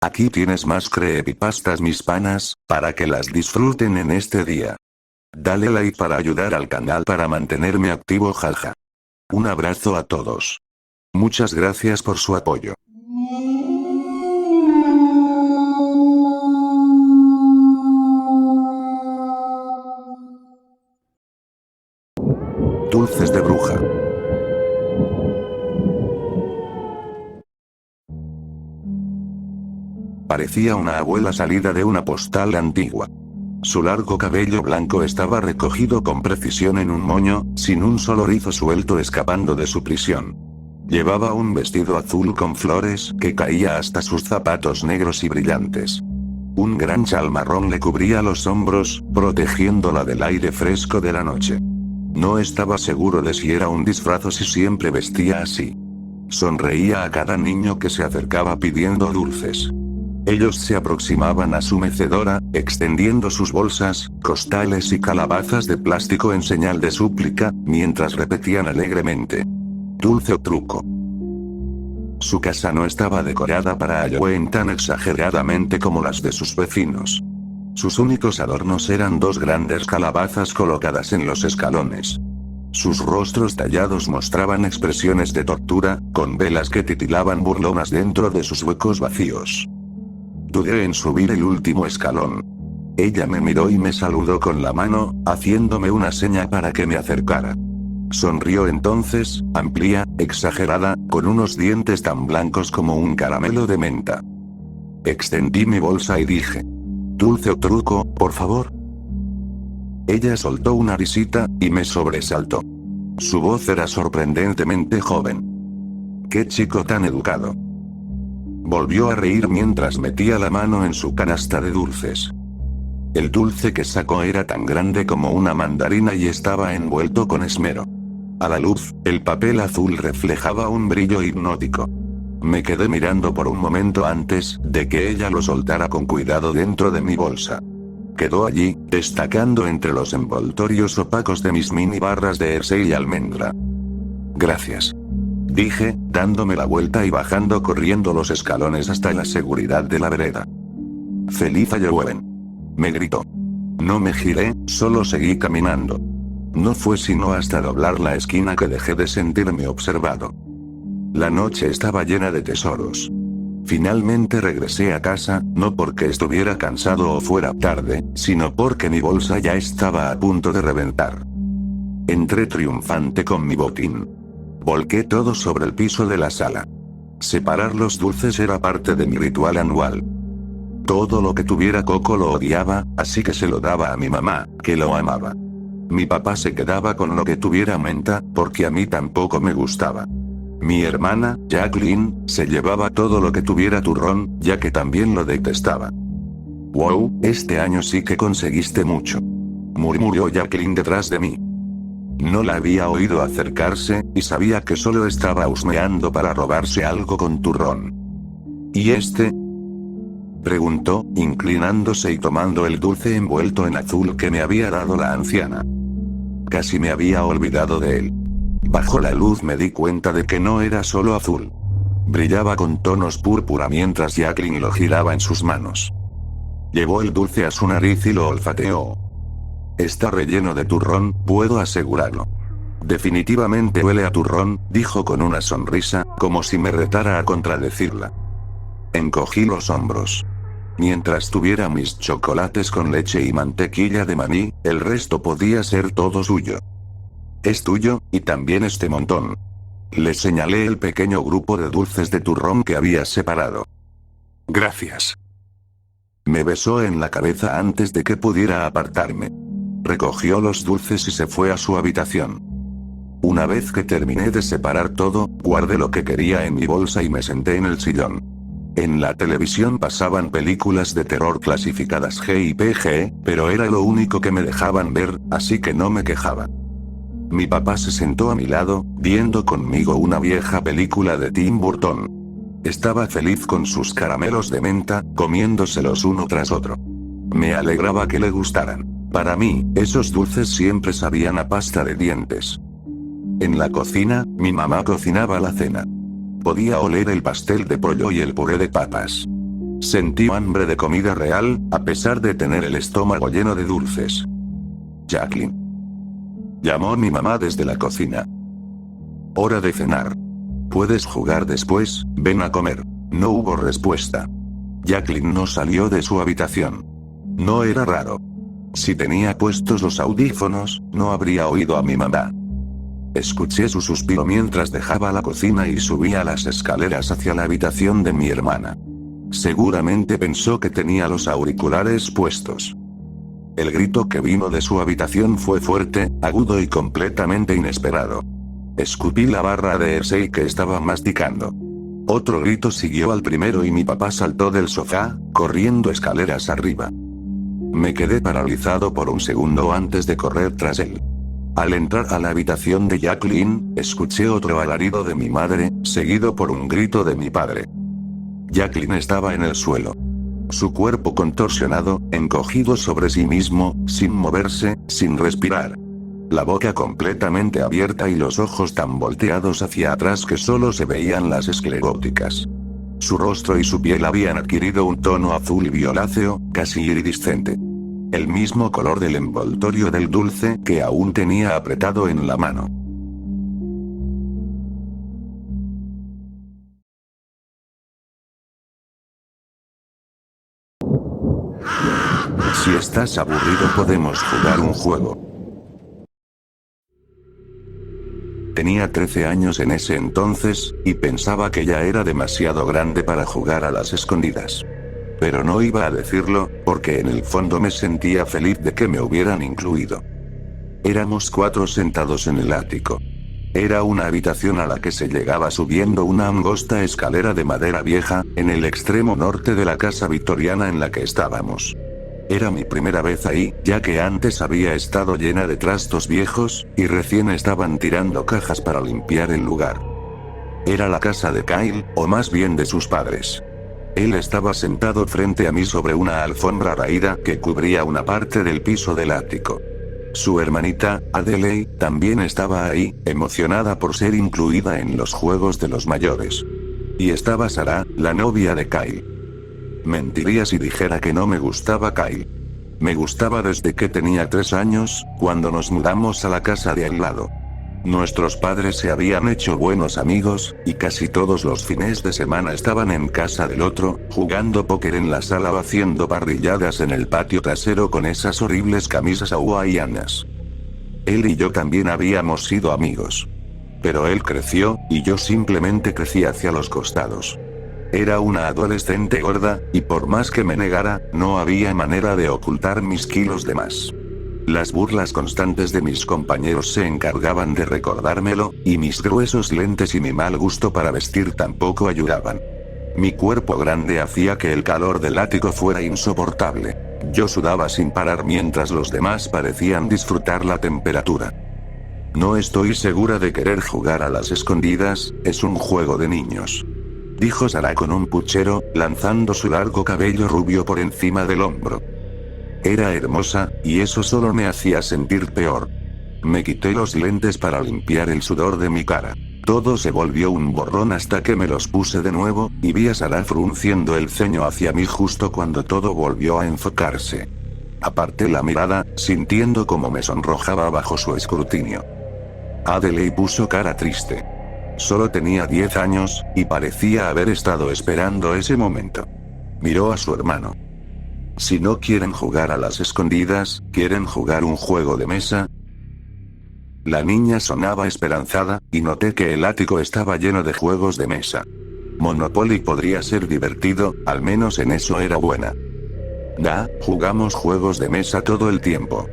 Aquí tienes más creepypastas mis panas, para que las disfruten en este día. Dale like para ayudar al canal para mantenerme activo jaja. Un abrazo a todos. Muchas gracias por su apoyo. Dulces de bruja. Parecía una abuela salida de una postal antigua. Su largo cabello blanco estaba recogido con precisión en un moño, sin un solo rizo suelto escapando de su prisión. Llevaba un vestido azul con flores que caía hasta sus zapatos negros y brillantes. Un gran chal marrón le cubría los hombros, protegiéndola del aire fresco de la noche. No estaba seguro de si era un disfraz o si siempre vestía así. Sonreía a cada niño que se acercaba pidiendo dulces. Ellos se aproximaban a su mecedora, extendiendo sus bolsas, costales y calabazas de plástico en señal de súplica, mientras repetían alegremente: dulce o truco. Su casa no estaba decorada para Halloween tan exageradamente como las de sus vecinos. Sus únicos adornos eran dos grandes calabazas colocadas en los escalones. Sus rostros tallados mostraban expresiones de tortura, con velas que titilaban burlonas dentro de sus huecos vacíos. Dudé en subir el último escalón. Ella me miró y me saludó con la mano, haciéndome una seña para que me acercara. Sonrió entonces, amplia, exagerada, con unos dientes tan blancos como un caramelo de menta. Extendí mi bolsa y dije: dulce o truco, por favor. Ella soltó una risita, y me sobresaltó. Su voz era sorprendentemente joven. ¡Qué chico tan educado! Volvió a reír mientras metía la mano en su canasta de dulces. El dulce que sacó era tan grande como una mandarina y estaba envuelto con esmero. A la luz, el papel azul reflejaba un brillo hipnótico. Me quedé mirando por un momento antes de que ella lo soltara con cuidado dentro de mi bolsa. Quedó allí, destacando entre los envoltorios opacos de mis mini barras de Hershey y almendra. Gracias, dije, dándome la vuelta y bajando corriendo los escalones hasta la seguridad de la vereda. Feliz Halloween, me gritó. No me giré, solo seguí caminando. No fue sino hasta doblar la esquina que dejé de sentirme observado. La noche estaba llena de tesoros. Finalmente regresé a casa, no porque estuviera cansado o fuera tarde, sino porque mi bolsa ya estaba a punto de reventar. Entré triunfante con mi botín. Volqué todo sobre el piso de la sala. Separar los dulces era parte de mi ritual anual. Todo lo que tuviera coco lo odiaba, así que se lo daba a mi mamá, que lo amaba. Mi papá se quedaba con lo que tuviera menta, porque a mí tampoco me gustaba. Mi hermana, Jacqueline, se llevaba todo lo que tuviera turrón, ya que también lo detestaba. «Wow, este año sí que conseguiste mucho», murmuró Jacqueline detrás de mí. No la había oído acercarse, y sabía que solo estaba husmeando para robarse algo con turrón. «¿Y este?», preguntó, inclinándose y tomando el dulce envuelto en azul que me había dado la anciana. Casi me había olvidado de él. Bajo la luz me di cuenta de que no era solo azul. Brillaba con tonos púrpura mientras Jacqueline lo giraba en sus manos. Llevó el dulce a su nariz y lo olfateó. Está relleno de turrón, puedo asegurarlo. Definitivamente huele a turrón, dijo con una sonrisa, como si me retara a contradecirla. Encogí los hombros. Mientras tuviera mis chocolates con leche y mantequilla de maní, el resto podía ser todo suyo. Es tuyo, y también este montón. Le señalé el pequeño grupo de dulces de turrón que había separado. Gracias. Me besó en la cabeza antes de que pudiera apartarme. Recogió los dulces y se fue a su habitación. Una vez que terminé de separar todo, guardé lo que quería en mi bolsa y me senté en el sillón. En la televisión pasaban películas de terror clasificadas G y PG, pero era lo único que me dejaban ver, así que no me quejaba. Mi papá se sentó a mi lado, viendo conmigo una vieja película de Tim Burton. Estaba feliz con sus caramelos de menta, comiéndoselos uno tras otro. Me alegraba que le gustaran. Para mí, esos dulces siempre sabían a pasta de dientes. En la cocina, mi mamá cocinaba la cena. Podía oler el pastel de pollo y el puré de papas. Sentí hambre de comida real, a pesar de tener el estómago lleno de dulces. Jacqueline. Llamó mi mamá desde la cocina. Hora de cenar. ¿Puedes jugar después? Ven a comer. No hubo respuesta. Jacqueline no salió de su habitación. No era raro. Si tenía puestos los audífonos, no habría oído a mi mamá. Escuché su suspiro mientras dejaba la cocina y subía las escaleras hacia la habitación de mi hermana. Seguramente pensó que tenía los auriculares puestos. El grito que vino de su habitación fue fuerte, agudo y completamente inesperado. Escupí la barra de Hershey que estaba masticando. Otro grito siguió al primero y mi papá saltó del sofá, corriendo escaleras arriba. Me quedé paralizado por un segundo antes de correr tras él. Al entrar a la habitación de Jacqueline, escuché otro alarido de mi madre, seguido por un grito de mi padre. Jacqueline estaba en el suelo. Su cuerpo contorsionado, encogido sobre sí mismo, sin moverse, sin respirar. La boca completamente abierta y los ojos tan volteados hacia atrás que solo se veían las escleróticas. Su rostro y su piel habían adquirido un tono azul violáceo, casi iridiscente. El mismo color del envoltorio del dulce que aún tenía apretado en la mano. Si estás aburrido podemos jugar un juego. Tenía 13 años en ese entonces, y pensaba que ya era demasiado grande para jugar a las escondidas. Pero no iba a decirlo, porque en el fondo me sentía feliz de que me hubieran incluido. Éramos 4 sentados en el ático. Era una habitación a la que se llegaba subiendo una angosta escalera de madera vieja, en el extremo norte de la casa victoriana en la que estábamos. Era mi primera vez ahí, ya que antes había estado llena de trastos viejos, y recién estaban tirando cajas para limpiar el lugar. Era la casa de Kyle, o más bien de sus padres. Él estaba sentado frente a mí sobre una alfombra raída que cubría una parte del piso del ático. Su hermanita, Adelaide, también estaba ahí, emocionada por ser incluida en los juegos de los mayores. Y estaba Sarah, la novia de Kyle. Mentiría si dijera que no me gustaba Kyle. Me gustaba desde que tenía 3 años, cuando nos mudamos a la casa de al lado. Nuestros padres se habían hecho buenos amigos, y casi todos los fines de semana estaban en casa del otro, jugando póker en la sala o haciendo parrilladas en el patio trasero con esas horribles camisas hawaianas. Él y yo también habíamos sido amigos. Pero él creció, y yo simplemente crecí hacia los costados. Era una adolescente gorda, y por más que me negara, no había manera de ocultar mis kilos de más. Las burlas constantes de mis compañeros se encargaban de recordármelo, y mis gruesos lentes y mi mal gusto para vestir tampoco ayudaban. Mi cuerpo grande hacía que el calor del ático fuera insoportable. Yo sudaba sin parar mientras los demás parecían disfrutar la temperatura. No estoy segura de querer jugar a las escondidas, es un juego de niños. Dijo Sarah con un puchero, lanzando su largo cabello rubio por encima del hombro. Era hermosa, y eso solo me hacía sentir peor. Me quité los lentes para limpiar el sudor de mi cara. Todo se volvió un borrón hasta que me los puse de nuevo, y vi a Sarah frunciendo el ceño hacia mí justo cuando todo volvió a enfocarse. Aparté la mirada, sintiendo cómo me sonrojaba bajo su escrutinio. Adelaide puso cara triste. Solo tenía 10 años, y parecía haber estado esperando ese momento. Miró a su hermano. Si no quieren jugar a las escondidas, ¿quieren jugar un juego de mesa? La niña sonaba esperanzada, y noté que el ático estaba lleno de juegos de mesa. Monopoly podría ser divertido, al menos en eso era buena. Jugamos juegos de mesa todo el tiempo.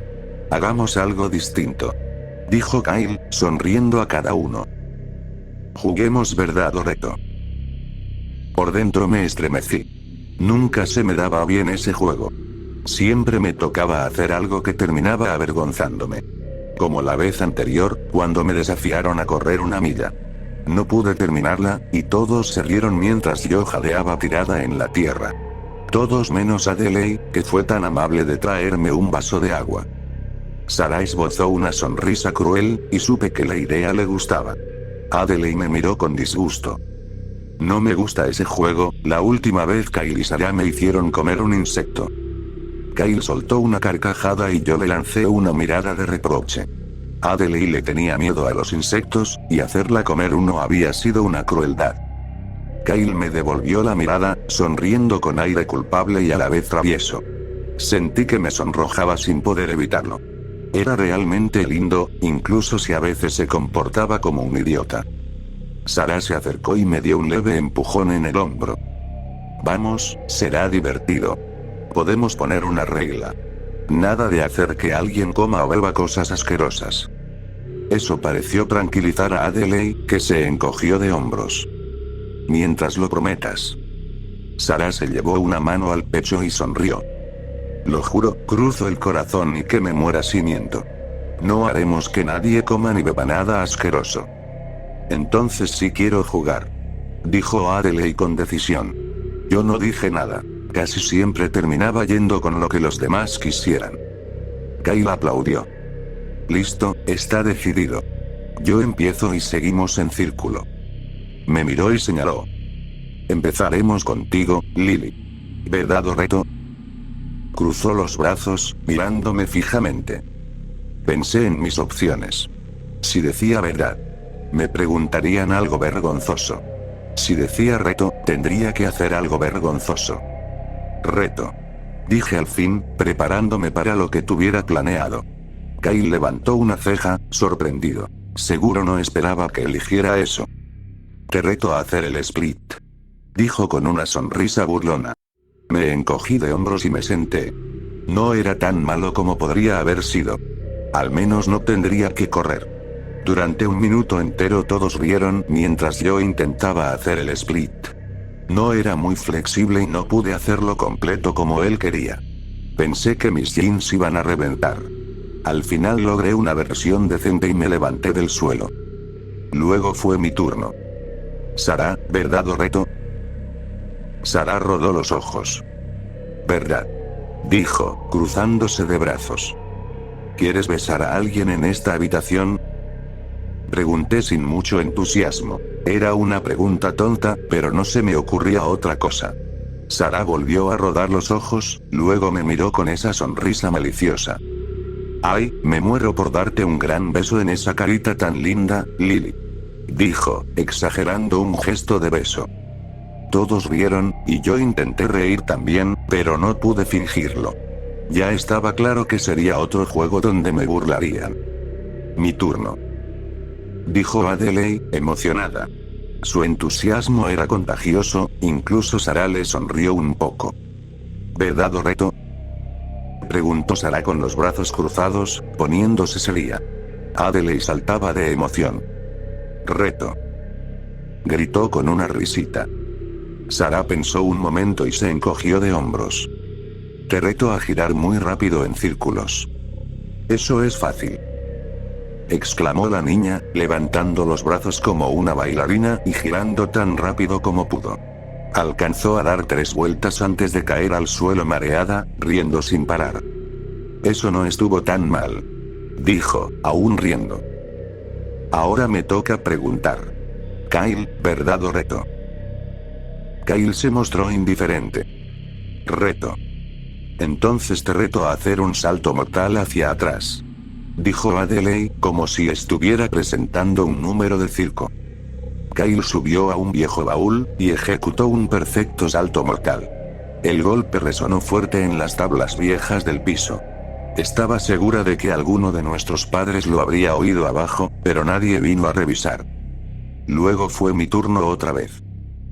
Hagamos algo distinto. Dijo Kyle, sonriendo a cada uno. Juguemos verdad o reto. Por dentro me estremecí. Nunca se me daba bien ese juego. Siempre me tocaba hacer algo que terminaba avergonzándome. Como la vez anterior, cuando me desafiaron a correr una milla. No pude terminarla, y todos se rieron mientras yo jadeaba tirada en la tierra. Todos menos Adelaide, que fue tan amable de traerme un vaso de agua. Sarah esbozó una sonrisa cruel, y supe que la idea le gustaba. Adelaide me miró con disgusto. No me gusta ese juego, la última vez Kyle y Sarah me hicieron comer un insecto. Kyle soltó una carcajada y yo le lancé una mirada de reproche. Adelaide le tenía miedo a los insectos, y hacerla comer uno había sido una crueldad. Kyle me devolvió la mirada, sonriendo con aire culpable y a la vez travieso. Sentí que me sonrojaba sin poder evitarlo. Era realmente lindo, incluso si a veces se comportaba como un idiota. Sarah se acercó y me dio un leve empujón en el hombro. Vamos, será divertido. Podemos poner una regla. Nada de hacer que alguien coma o beba cosas asquerosas. Eso pareció tranquilizar a Adelaide, que se encogió de hombros. Mientras lo prometas. Sarah se llevó una mano al pecho y sonrió. Lo juro, cruzo el corazón y que me muera si miento. No haremos que nadie coma ni beba nada asqueroso. Entonces sí quiero jugar. Dijo Adelaide con decisión. Yo no dije nada. Casi siempre terminaba yendo con lo que los demás quisieran. Kyle aplaudió. Listo, está decidido. Yo empiezo y seguimos en círculo. Me miró y señaló. Empezaremos contigo, Lily. ¿Verdad o reto? Cruzó los brazos, mirándome fijamente. Pensé en mis opciones. Si decía verdad, me preguntarían algo vergonzoso. Si decía reto, tendría que hacer algo vergonzoso. Reto. Dije al fin, preparándome para lo que tuviera planeado. Kyle levantó una ceja, sorprendido. Seguro no esperaba que eligiera eso. Te reto a hacer el split. Dijo con una sonrisa burlona. Me encogí de hombros y me senté. No era tan malo como podría haber sido. Al menos no tendría que correr. Durante un minuto entero todos rieron mientras yo intentaba hacer el split. No era muy flexible y no pude hacerlo completo como él quería. Pensé que mis jeans iban a reventar. Al final logré una versión decente y me levanté del suelo. Luego fue mi turno. Sarah, ¿verdad o reto? Sarah rodó los ojos. ¿Verdad? Dijo, cruzándose de brazos. ¿Quieres besar a alguien en esta habitación? Pregunté sin mucho entusiasmo. Era una pregunta tonta, pero no se me ocurría otra cosa. Sarah volvió a rodar los ojos, luego me miró con esa sonrisa maliciosa. Ay, me muero por darte un gran beso en esa carita tan linda, Lily. Dijo, exagerando un gesto de beso. Todos rieron, y yo intenté reír también, pero no pude fingirlo. Ya estaba claro que sería otro juego donde me burlarían. Mi turno. Dijo Adelaide, emocionada. Su entusiasmo era contagioso, incluso Sarah le sonrió un poco. ¿Verdad o reto? Preguntó Sarah con los brazos cruzados, poniéndose seria. Adelaide saltaba de emoción. Reto. Gritó con una risita. Sarah pensó un momento y se encogió de hombros. Te reto a girar muy rápido en círculos. Eso es fácil. Exclamó la niña, levantando los brazos como una bailarina y girando tan rápido como pudo. Alcanzó a dar 3 vueltas antes de caer al suelo mareada, riendo sin parar. Eso no estuvo tan mal. Dijo, aún riendo. Ahora me toca preguntar. Kyle, ¿verdad o reto? Kyle se mostró indiferente. Reto. Entonces te reto a hacer un salto mortal hacia atrás. Dijo Adelaide, como si estuviera presentando un número de circo. Kyle subió a un viejo baúl, y ejecutó un perfecto salto mortal. El golpe resonó fuerte en las tablas viejas del piso. Estaba segura de que alguno de nuestros padres lo habría oído abajo, pero nadie vino a revisar. Luego fue mi turno otra vez.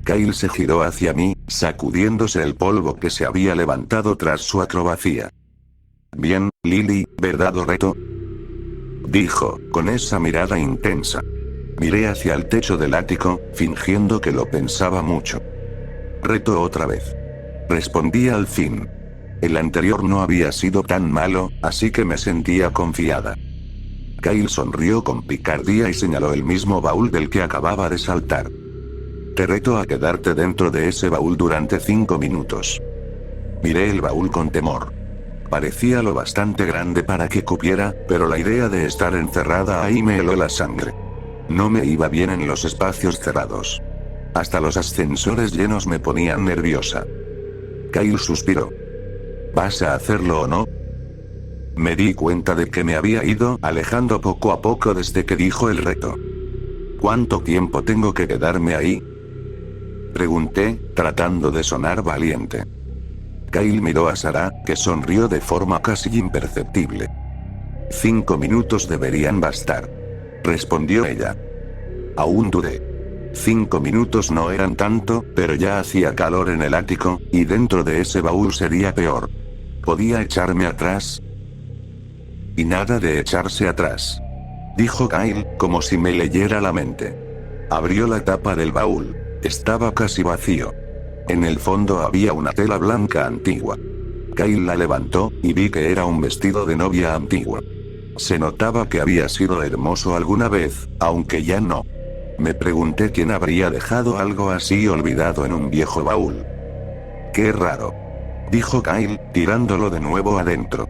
Kyle se giró hacia mí, sacudiéndose el polvo que se había levantado tras su acrobacia. Bien, Lily, ¿verdad o reto? Dijo, con esa mirada intensa. Miré hacia el techo del ático, fingiendo que lo pensaba mucho. Reto otra vez. Respondí al fin. El anterior no había sido tan malo, así que me sentía confiada. Kyle sonrió con picardía y señaló el mismo baúl del que acababa de saltar. Te reto a quedarte dentro de ese baúl durante 5 minutos. Miré el baúl con temor. Parecía lo bastante grande para que cupiera, pero la idea de estar encerrada ahí me heló la sangre. No me iba bien en los espacios cerrados. Hasta los ascensores llenos me ponían nerviosa. Kyle suspiró. ¿Vas a hacerlo o no? Me di cuenta de que me había ido alejando poco a poco desde que dijo el reto. ¿Cuánto tiempo tengo que quedarme ahí? Pregunté, tratando de sonar valiente. Kyle miró a Sarah, que sonrió de forma casi imperceptible. 5 minutos deberían bastar. Respondió ella. Aún dudé. 5 minutos no eran tanto, pero ya hacía calor en el ático, y dentro de ese baúl sería peor. ¿Podía echarme atrás? Y nada de echarse atrás. Dijo Kyle, como si me leyera la mente. Abrió la tapa del baúl. Estaba casi vacío. En el fondo había una tela blanca antigua. Kyle la levantó, y vi que era un vestido de novia antigua. Se notaba que había sido hermoso alguna vez, aunque ya no. Me pregunté quién habría dejado algo así olvidado en un viejo baúl. Qué raro. Dijo Kyle, tirándolo de nuevo adentro.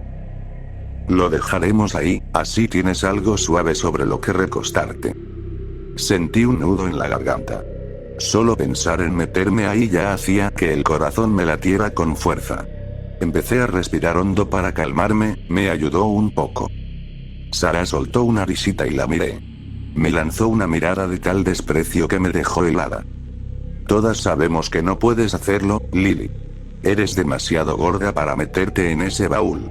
Lo dejaremos ahí, así tienes algo suave sobre lo que recostarte. Sentí un nudo en la garganta. Solo pensar en meterme ahí ya hacía que el corazón me latiera con fuerza. Empecé a respirar hondo para calmarme, me ayudó un poco. Sarah soltó una risita y la miré. Me lanzó una mirada de tal desprecio que me dejó helada. Todas sabemos que no puedes hacerlo, Lily. Eres demasiado gorda para meterte en ese baúl.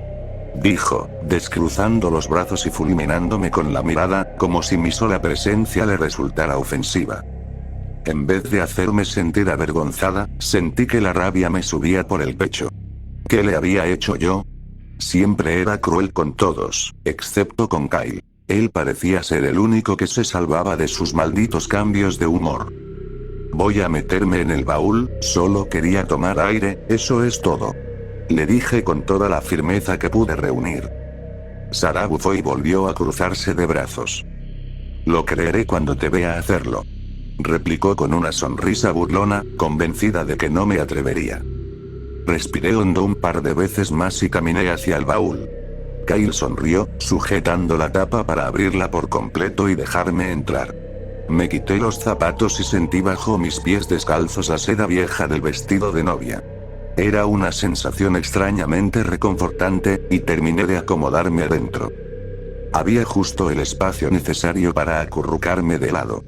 Dijo, descruzando los brazos y fulminándome con la mirada, como si mi sola presencia le resultara ofensiva. En vez de hacerme sentir avergonzada, sentí que la rabia me subía por el pecho. ¿Qué le había hecho yo? Siempre era cruel con todos, excepto con Kyle. Él parecía ser el único que se salvaba de sus malditos cambios de humor. Voy a meterme en el baúl, solo quería tomar aire, eso es todo. Le dije con toda la firmeza que pude reunir. Sarah bufó y volvió a cruzarse de brazos. Lo creeré cuando te vea hacerlo. Replicó con una sonrisa burlona, convencida de que no me atrevería. Respiré hondo un par de veces más y caminé hacia el baúl. Kyle sonrió, sujetando la tapa para abrirla por completo y dejarme entrar. Me quité los zapatos y sentí bajo mis pies descalzos la seda vieja del vestido de novia. Era una sensación extrañamente reconfortante, y terminé de acomodarme adentro. Había justo el espacio necesario para acurrucarme de lado.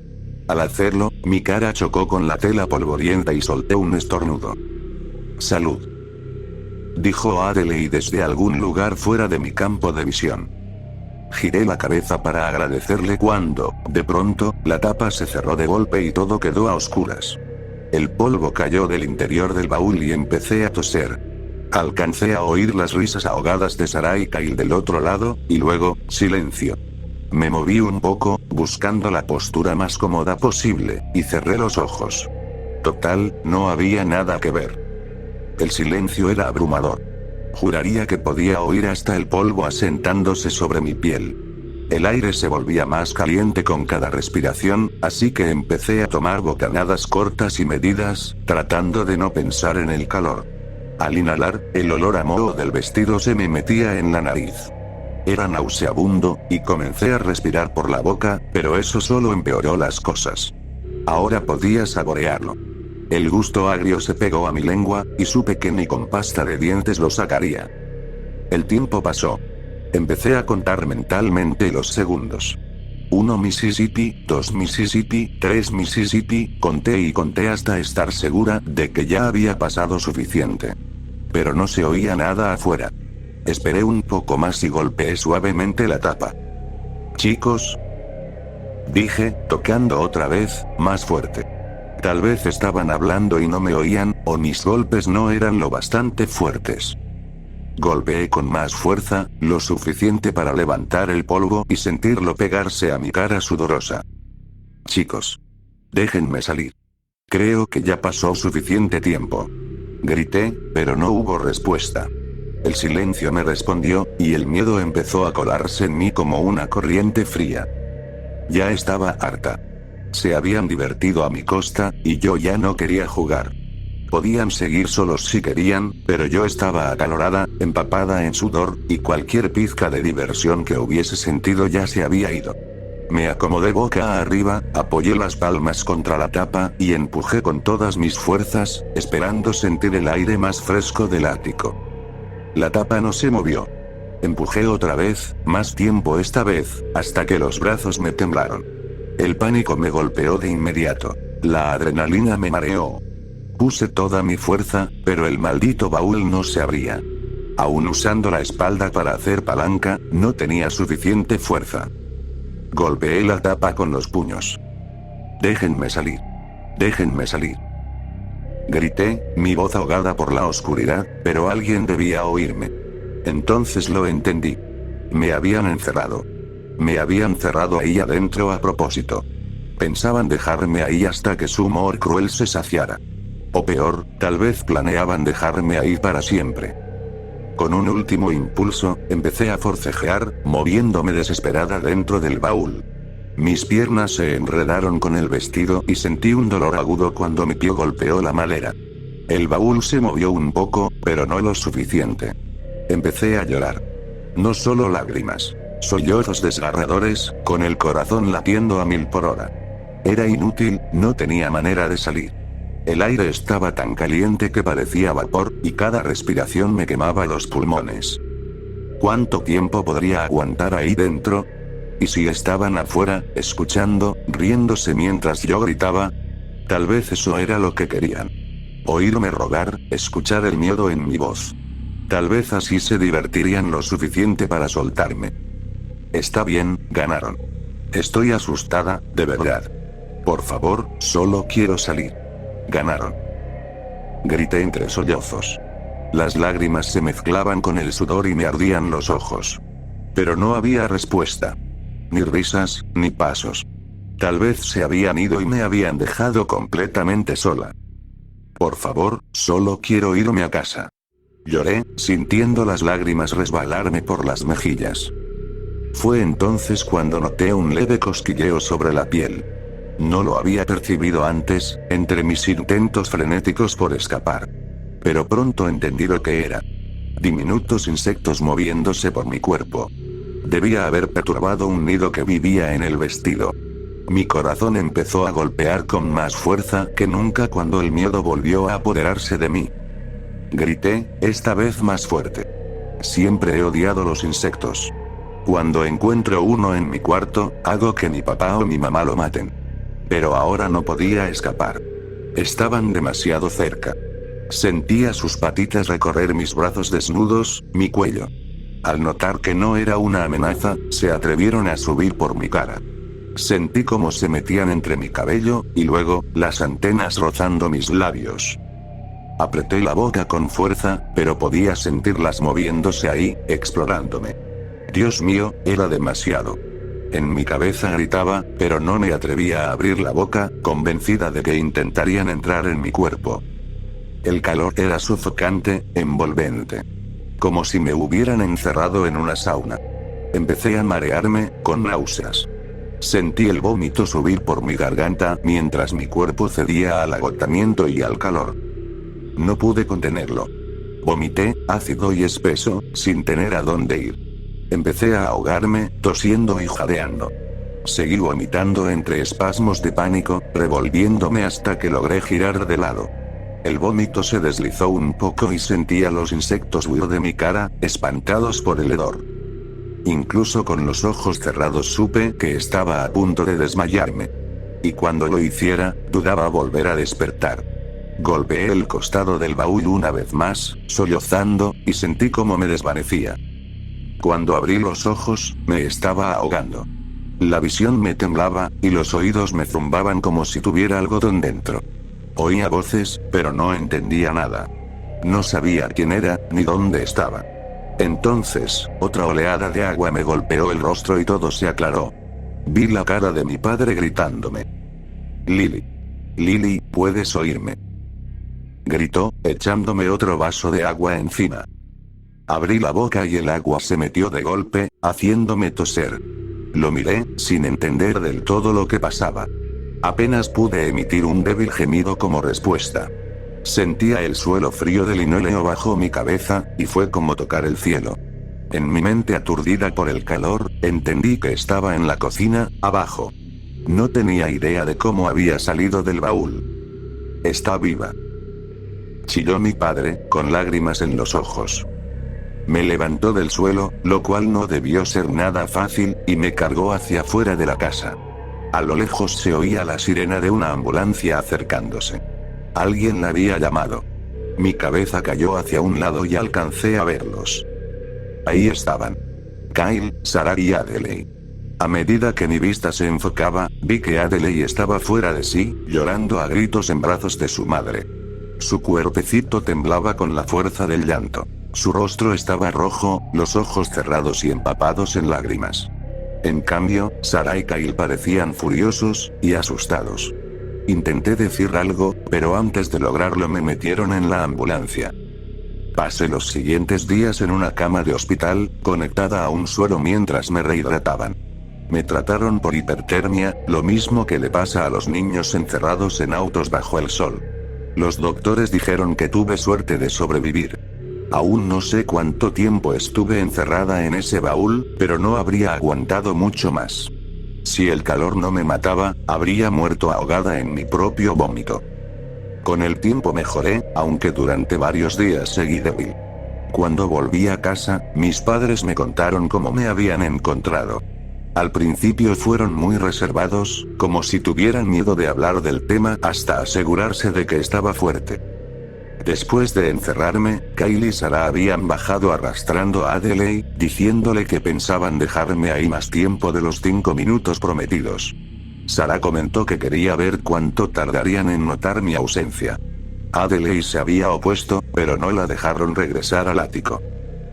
Al hacerlo, mi cara chocó con la tela polvorienta y solté un estornudo. Salud. Dijo Adelaide desde algún lugar fuera de mi campo de visión. Giré la cabeza para agradecerle cuando, de pronto, la tapa se cerró de golpe y todo quedó a oscuras. El polvo cayó del interior del baúl y empecé a toser. Alcancé a oír las risas ahogadas de Sarah y Kyle del otro lado, y luego, silencio. Me moví un poco, buscando la postura más cómoda posible, y cerré los ojos. Total, no había nada que ver. El silencio era abrumador. Juraría que podía oír hasta el polvo asentándose sobre mi piel. El aire se volvía más caliente con cada respiración, así que empecé a tomar bocanadas cortas y medidas, tratando de no pensar en el calor. Al inhalar, el olor a moho del vestido se me metía en la nariz. Era nauseabundo, y comencé a respirar por la boca, pero eso solo empeoró las cosas. Ahora podía saborearlo. El gusto agrio se pegó a mi lengua, y supe que ni con pasta de dientes lo sacaría. El tiempo pasó. Empecé a contar mentalmente los segundos. 1 Mississippi, 2 Mississippi, 3 Mississippi, conté y conté hasta estar segura de que ya había pasado suficiente. Pero no se oía nada afuera. Esperé un poco más y golpeé suavemente la tapa. Chicos, dije, tocando otra vez, más fuerte. Tal vez estaban hablando y no me oían, o mis golpes no eran lo bastante fuertes. Golpeé con más fuerza, lo suficiente para levantar el polvo y sentirlo pegarse a mi cara sudorosa. Chicos, déjenme salir. Creo que ya pasó suficiente tiempo. Grité, pero no hubo respuesta. El silencio me respondió, y el miedo empezó a colarse en mí como una corriente fría. Ya estaba harta. Se habían divertido a mi costa, y yo ya no quería jugar. Podían seguir solos si querían, pero yo estaba acalorada, empapada en sudor, y cualquier pizca de diversión que hubiese sentido ya se había ido. Me acomodé boca arriba, apoyé las palmas contra la tapa y empujé con todas mis fuerzas, esperando sentir el aire más fresco del ático. La tapa no se movió. Empujé otra vez, más tiempo esta vez, hasta que los brazos me temblaron. El pánico me golpeó de inmediato. La adrenalina me mareó. Puse toda mi fuerza, pero el maldito baúl no se abría. Aún usando la espalda para hacer palanca, no tenía suficiente fuerza. Golpeé la tapa con los puños. «Déjenme salir. Déjenme salir». Grité, mi voz ahogada por la oscuridad, pero alguien debía oírme. Entonces lo entendí. Me habían encerrado. Me habían cerrado ahí adentro a propósito. Pensaban dejarme ahí hasta que su humor cruel se saciara. O peor, tal vez planeaban dejarme ahí para siempre. Con un último impulso, empecé a forcejear, moviéndome desesperada dentro del baúl. Mis piernas se enredaron con el vestido y sentí un dolor agudo cuando mi pie golpeó la madera. El baúl se movió un poco, pero no lo suficiente. Empecé a llorar. No solo lágrimas. Sollozos desgarradores, con el corazón latiendo a 1000 por hora. Era inútil, no tenía manera de salir. El aire estaba tan caliente que parecía vapor, y cada respiración me quemaba los pulmones. ¿Cuánto tiempo podría aguantar ahí dentro? ¿Y si estaban afuera, escuchando, riéndose mientras yo gritaba? Tal vez eso era lo que querían. Oírme rogar, escuchar el miedo en mi voz. Tal vez así se divertirían lo suficiente para soltarme. Está bien, ganaron. Estoy asustada, de verdad. Por favor, solo quiero salir. Ganaron. Grité entre sollozos. Las lágrimas se mezclaban con el sudor y me ardían los ojos. Pero no había respuesta. Ni risas, ni pasos. Tal vez se habían ido y me habían dejado completamente sola. Por favor, solo quiero irme a casa. Lloré, sintiendo las lágrimas resbalarme por las mejillas. Fue entonces cuando noté un leve cosquilleo sobre la piel. No lo había percibido antes, entre mis intentos frenéticos por escapar. Pero pronto entendí lo que era. Diminutos insectos moviéndose por mi cuerpo. Debía haber perturbado un nido que vivía en el vestido. Mi corazón empezó a golpear con más fuerza que nunca cuando el miedo volvió a apoderarse de mí. Grité, esta vez más fuerte. Siempre he odiado los insectos. Cuando encuentro uno en mi cuarto, hago que mi papá o mi mamá lo maten. Pero ahora no podía escapar. Estaban demasiado cerca. Sentía sus patitas recorrer mis brazos desnudos, mi cuello. Al notar que no era una amenaza, se atrevieron a subir por mi cara. Sentí cómo se metían entre mi cabello, y luego, las antenas rozando mis labios. Apreté la boca con fuerza, pero podía sentirlas moviéndose ahí, explorándome. Dios mío, era demasiado. En mi cabeza gritaba, pero no me atrevía a abrir la boca, convencida de que intentarían entrar en mi cuerpo. El calor era sofocante, envolvente. Como si me hubieran encerrado en una sauna. Empecé a marearme, con náuseas. Sentí el vómito subir por mi garganta mientras mi cuerpo cedía al agotamiento y al calor. No pude contenerlo. Vomité, ácido y espeso, sin tener a dónde ir. Empecé a ahogarme, tosiendo y jadeando. Seguí vomitando entre espasmos de pánico, revolviéndome hasta que logré girar de lado. El vómito se deslizó un poco y sentí a los insectos huir de mi cara, espantados por el hedor. Incluso con los ojos cerrados supe que estaba a punto de desmayarme. Y cuando lo hiciera, dudaba volver a despertar. Golpeé el costado del baúl una vez más, sollozando, y sentí cómo me desvanecía. Cuando abrí los ojos, me estaba ahogando. La visión me temblaba, y los oídos me zumbaban como si tuviera algodón dentro. Oía voces, pero no entendía nada. No sabía quién era, ni dónde estaba. Entonces, otra oleada de agua me golpeó el rostro y todo se aclaró. Vi la cara de mi padre gritándome. Lily. Lily, ¿puedes oírme? Gritó, echándome otro vaso de agua encima. Abrí la boca y el agua se metió de golpe, haciéndome toser. Lo miré, sin entender del todo lo que pasaba. Apenas pude emitir un débil gemido como respuesta. Sentía el suelo frío del linóleo bajo mi cabeza, y fue como tocar el cielo. En mi mente aturdida por el calor, entendí que estaba en la cocina, abajo. No tenía idea de cómo había salido del baúl. Está viva. Chilló mi padre, con lágrimas en los ojos. Me levantó del suelo, lo cual no debió ser nada fácil, y me cargó hacia afuera de la casa. A lo lejos se oía la sirena de una ambulancia acercándose. Alguien la había llamado. Mi cabeza cayó hacia un lado y alcancé a verlos. Ahí estaban. Kyle, Sarah y Adelaide. A medida que mi vista se enfocaba, vi que Adelaide estaba fuera de sí, llorando a gritos en brazos de su madre. Su cuerpecito temblaba con la fuerza del llanto. Su rostro estaba rojo, los ojos cerrados y empapados en lágrimas. En cambio, Sarah y Kyle parecían furiosos y asustados. Intenté decir algo, pero antes de lograrlo me metieron en la ambulancia. Pasé los siguientes días en una cama de hospital, conectada a un suero mientras me rehidrataban. Me trataron por hipertermia, lo mismo que le pasa a los niños encerrados en autos bajo el sol. Los doctores dijeron que tuve suerte de sobrevivir. Aún no sé cuánto tiempo estuve encerrada en ese baúl, pero no habría aguantado mucho más. Si el calor no me mataba, habría muerto ahogada en mi propio vómito. Con el tiempo mejoré, aunque durante varios días seguí débil. Cuando volví a casa, mis padres me contaron cómo me habían encontrado. Al principio fueron muy reservados, como si tuvieran miedo de hablar del tema hasta asegurarse de que estaba fuerte. Después de encerrarme, Kyle y Sarah habían bajado arrastrando a Adelaide, diciéndole que pensaban dejarme ahí más tiempo de los 5 minutos prometidos. Sarah comentó que quería ver cuánto tardarían en notar mi ausencia. Adelaide se había opuesto, pero no la dejaron regresar al ático.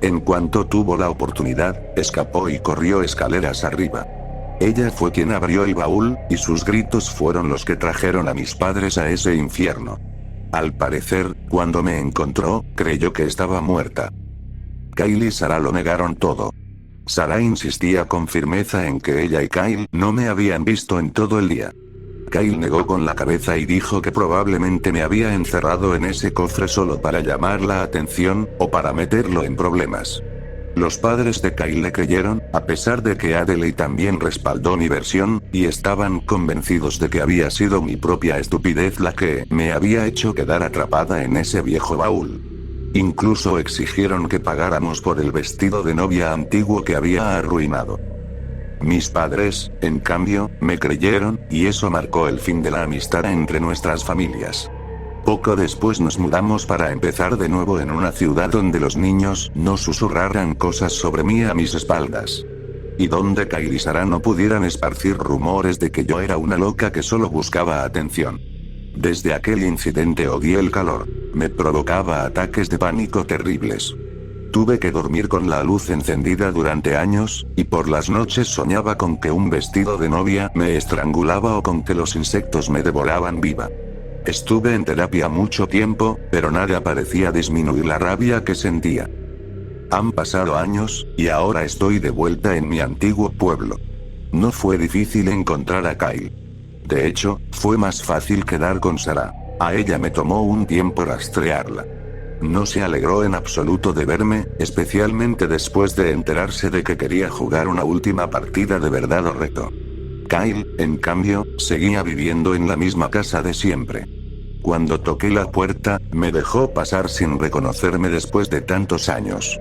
En cuanto tuvo la oportunidad, escapó y corrió escaleras arriba. Ella fue quien abrió el baúl, y sus gritos fueron los que trajeron a mis padres a ese infierno. Al parecer, cuando me encontró, creyó que estaba muerta. Kyle y Sarah lo negaron todo. Sarah insistía con firmeza en que ella y Kyle no me habían visto en todo el día. Kyle negó con la cabeza y dijo que probablemente me había encerrado en ese cofre solo para llamar la atención, o para meterlo en problemas. Los padres de Kyle le creyeron, a pesar de que Adelaide también respaldó mi versión, y estaban convencidos de que había sido mi propia estupidez la que me había hecho quedar atrapada en ese viejo baúl. Incluso exigieron que pagáramos por el vestido de novia antiguo que había arruinado. Mis padres, en cambio, me creyeron, y eso marcó el fin de la amistad entre nuestras familias. Poco después nos mudamos para empezar de nuevo en una ciudad donde los niños no susurraran cosas sobre mí a mis espaldas. Y donde Kyle y Sarah no pudieran esparcir rumores de que yo era una loca que solo buscaba atención. Desde aquel incidente odié el calor. Me provocaba ataques de pánico terribles. Tuve que dormir con la luz encendida durante años, y por las noches soñaba con que un vestido de novia me estrangulaba o con que los insectos me devoraban viva. Estuve en terapia mucho tiempo, pero nada parecía disminuir la rabia que sentía. Han pasado años, y ahora estoy de vuelta en mi antiguo pueblo. No fue difícil encontrar a Kyle. De hecho, fue más fácil quedar con Sarah. A ella me tomó un tiempo rastrearla. No se alegró en absoluto de verme, especialmente después de enterarse de que quería jugar una última partida de verdad o reto. Kyle, en cambio, seguía viviendo en la misma casa de siempre. Cuando toqué la puerta, me dejó pasar sin reconocerme después de tantos años.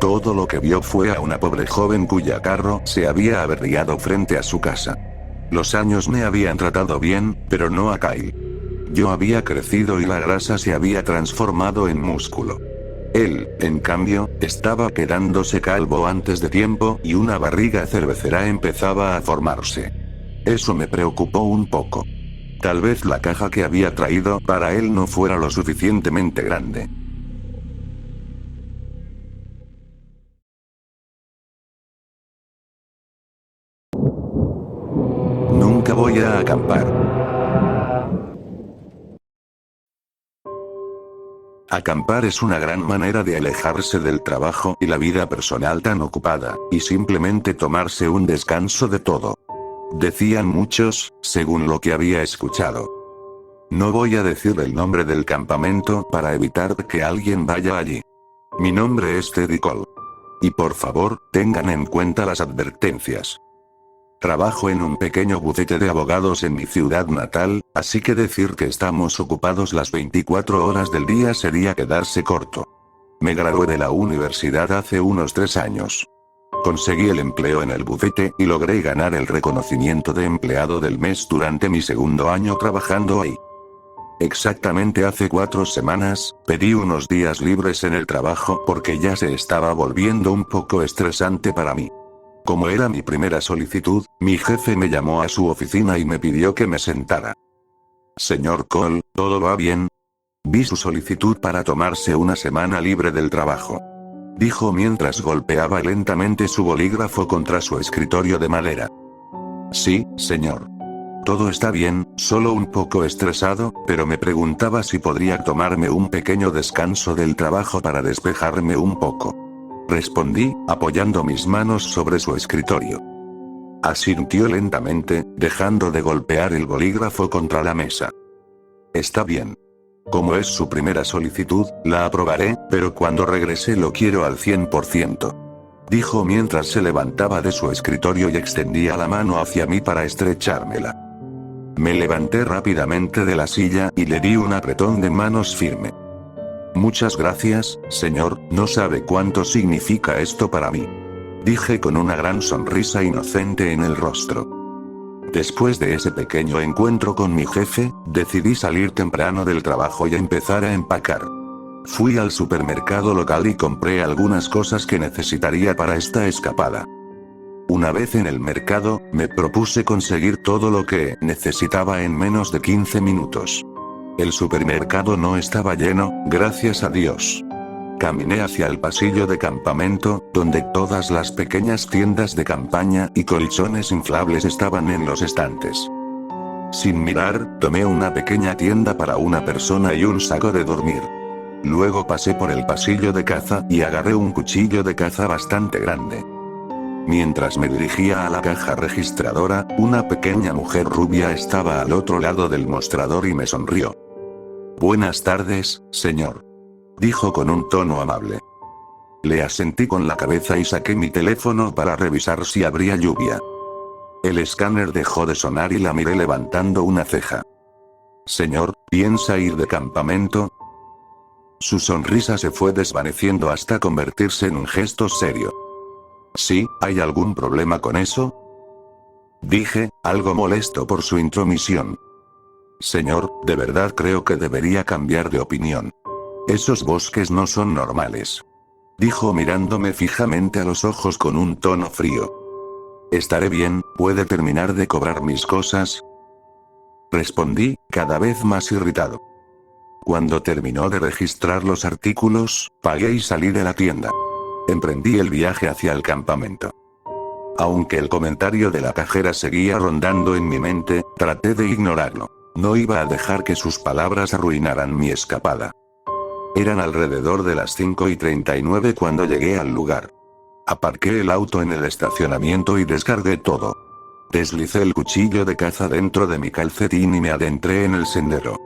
Todo lo que vio fue a una pobre joven cuya carro se había averiado frente a su casa. Los años me habían tratado bien, pero no a Kyle. Yo había crecido y la grasa se había transformado en músculo. Él, en cambio, estaba quedándose calvo antes de tiempo y una barriga cervecera empezaba a formarse. Eso me preocupó un poco. Tal vez la caja que había traído para él no fuera lo suficientemente grande. Nunca voy a acampar. Acampar es una gran manera de alejarse del trabajo y la vida personal tan ocupada, y simplemente tomarse un descanso de todo. Decían muchos, según lo que había escuchado. No voy a decir el nombre del campamento para evitar que alguien vaya allí. Mi nombre es Teddy Cole. Y por favor, tengan en cuenta las advertencias. Trabajo en un pequeño bufete de abogados en mi ciudad natal, así que decir que estamos ocupados las 24 horas del día sería quedarse corto. Me gradué de la universidad hace unos 3 años. Conseguí el empleo en el bufete y logré ganar el reconocimiento de empleado del mes durante mi segundo año trabajando ahí. Exactamente hace 4 semanas, pedí unos días libres en el trabajo porque ya se estaba volviendo un poco estresante para mí. Como era mi primera solicitud, mi jefe me llamó a su oficina y me pidió que me sentara. Señor Cole, ¿todo va bien? Vi su solicitud para tomarse una semana libre del trabajo. Dijo mientras golpeaba lentamente su bolígrafo contra su escritorio de madera. Sí, señor. Todo está bien, solo un poco estresado, pero me preguntaba si podría tomarme un pequeño descanso del trabajo para despejarme un poco. Respondí, apoyando mis manos sobre su escritorio. Asintió lentamente, dejando de golpear el bolígrafo contra la mesa. Está bien. Como es su primera solicitud, la aprobaré, pero cuando regrese lo quiero al 100%. Dijo mientras se levantaba de su escritorio y extendía la mano hacia mí para estrechármela. Me levanté rápidamente de la silla y le di un apretón de manos firme. Muchas gracias, señor, no sabe cuánto significa esto para mí. Dije con una gran sonrisa inocente en el rostro. Después de ese pequeño encuentro con mi jefe, decidí salir temprano del trabajo y empezar a empacar. Fui al supermercado local y compré algunas cosas que necesitaría para esta escapada. Una vez en el mercado, me propuse conseguir todo lo que necesitaba en menos de 15 minutos. El supermercado no estaba lleno, gracias a Dios. Caminé hacia el pasillo de campamento, donde todas las pequeñas tiendas de campaña y colchones inflables estaban en los estantes. Sin mirar, tomé una pequeña tienda para una persona y un saco de dormir. Luego pasé por el pasillo de caza y agarré un cuchillo de caza bastante grande. Mientras me dirigía a la caja registradora, una pequeña mujer rubia estaba al otro lado del mostrador y me sonrió. Buenas tardes, señor. Dijo con un tono amable. Le asentí con la cabeza y saqué mi teléfono para revisar si habría lluvia. El escáner dejó de sonar y la miré levantando una ceja. Señor, ¿piensa ir de campamento? Su sonrisa se fue desvaneciendo hasta convertirse en un gesto serio. ¿Sí, hay algún problema con eso? Dije, algo molesto por su intromisión. Señor, de verdad creo que debería cambiar de opinión. Esos bosques no son normales. Dijo mirándome fijamente a los ojos con un tono frío. Estaré bien, ¿puede terminar de cobrar mis cosas? Respondí, cada vez más irritado. Cuando terminó de registrar los artículos, pagué y salí de la tienda. Emprendí el viaje hacia el campamento. Aunque el comentario de la cajera seguía rondando en mi mente, traté de ignorarlo. No iba a dejar que sus palabras arruinaran mi escapada. Eran alrededor de las 5:39 cuando llegué al lugar. Aparqué el auto en el estacionamiento y descargué todo. Deslicé el cuchillo de caza dentro de mi calcetín y me adentré en el sendero.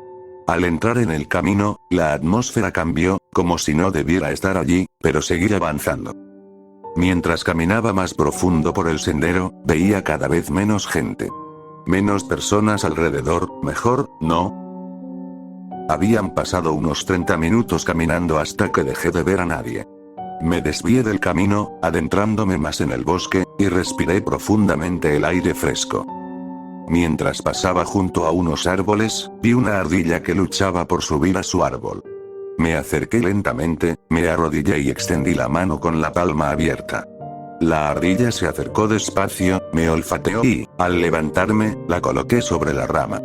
Al entrar en el camino, la atmósfera cambió, como si no debiera estar allí, pero seguí avanzando. Mientras caminaba más profundo por el sendero, veía cada vez menos gente. Menos personas alrededor, mejor, ¿no? Habían pasado unos 30 minutos caminando hasta que dejé de ver a nadie. Me desvié del camino, adentrándome más en el bosque, y respiré profundamente el aire fresco. Mientras pasaba junto a unos árboles, vi una ardilla que luchaba por subir a su árbol. Me acerqué lentamente, me arrodillé y extendí la mano con la palma abierta. La ardilla se acercó despacio, me olfateó y, al levantarme, la coloqué sobre la rama.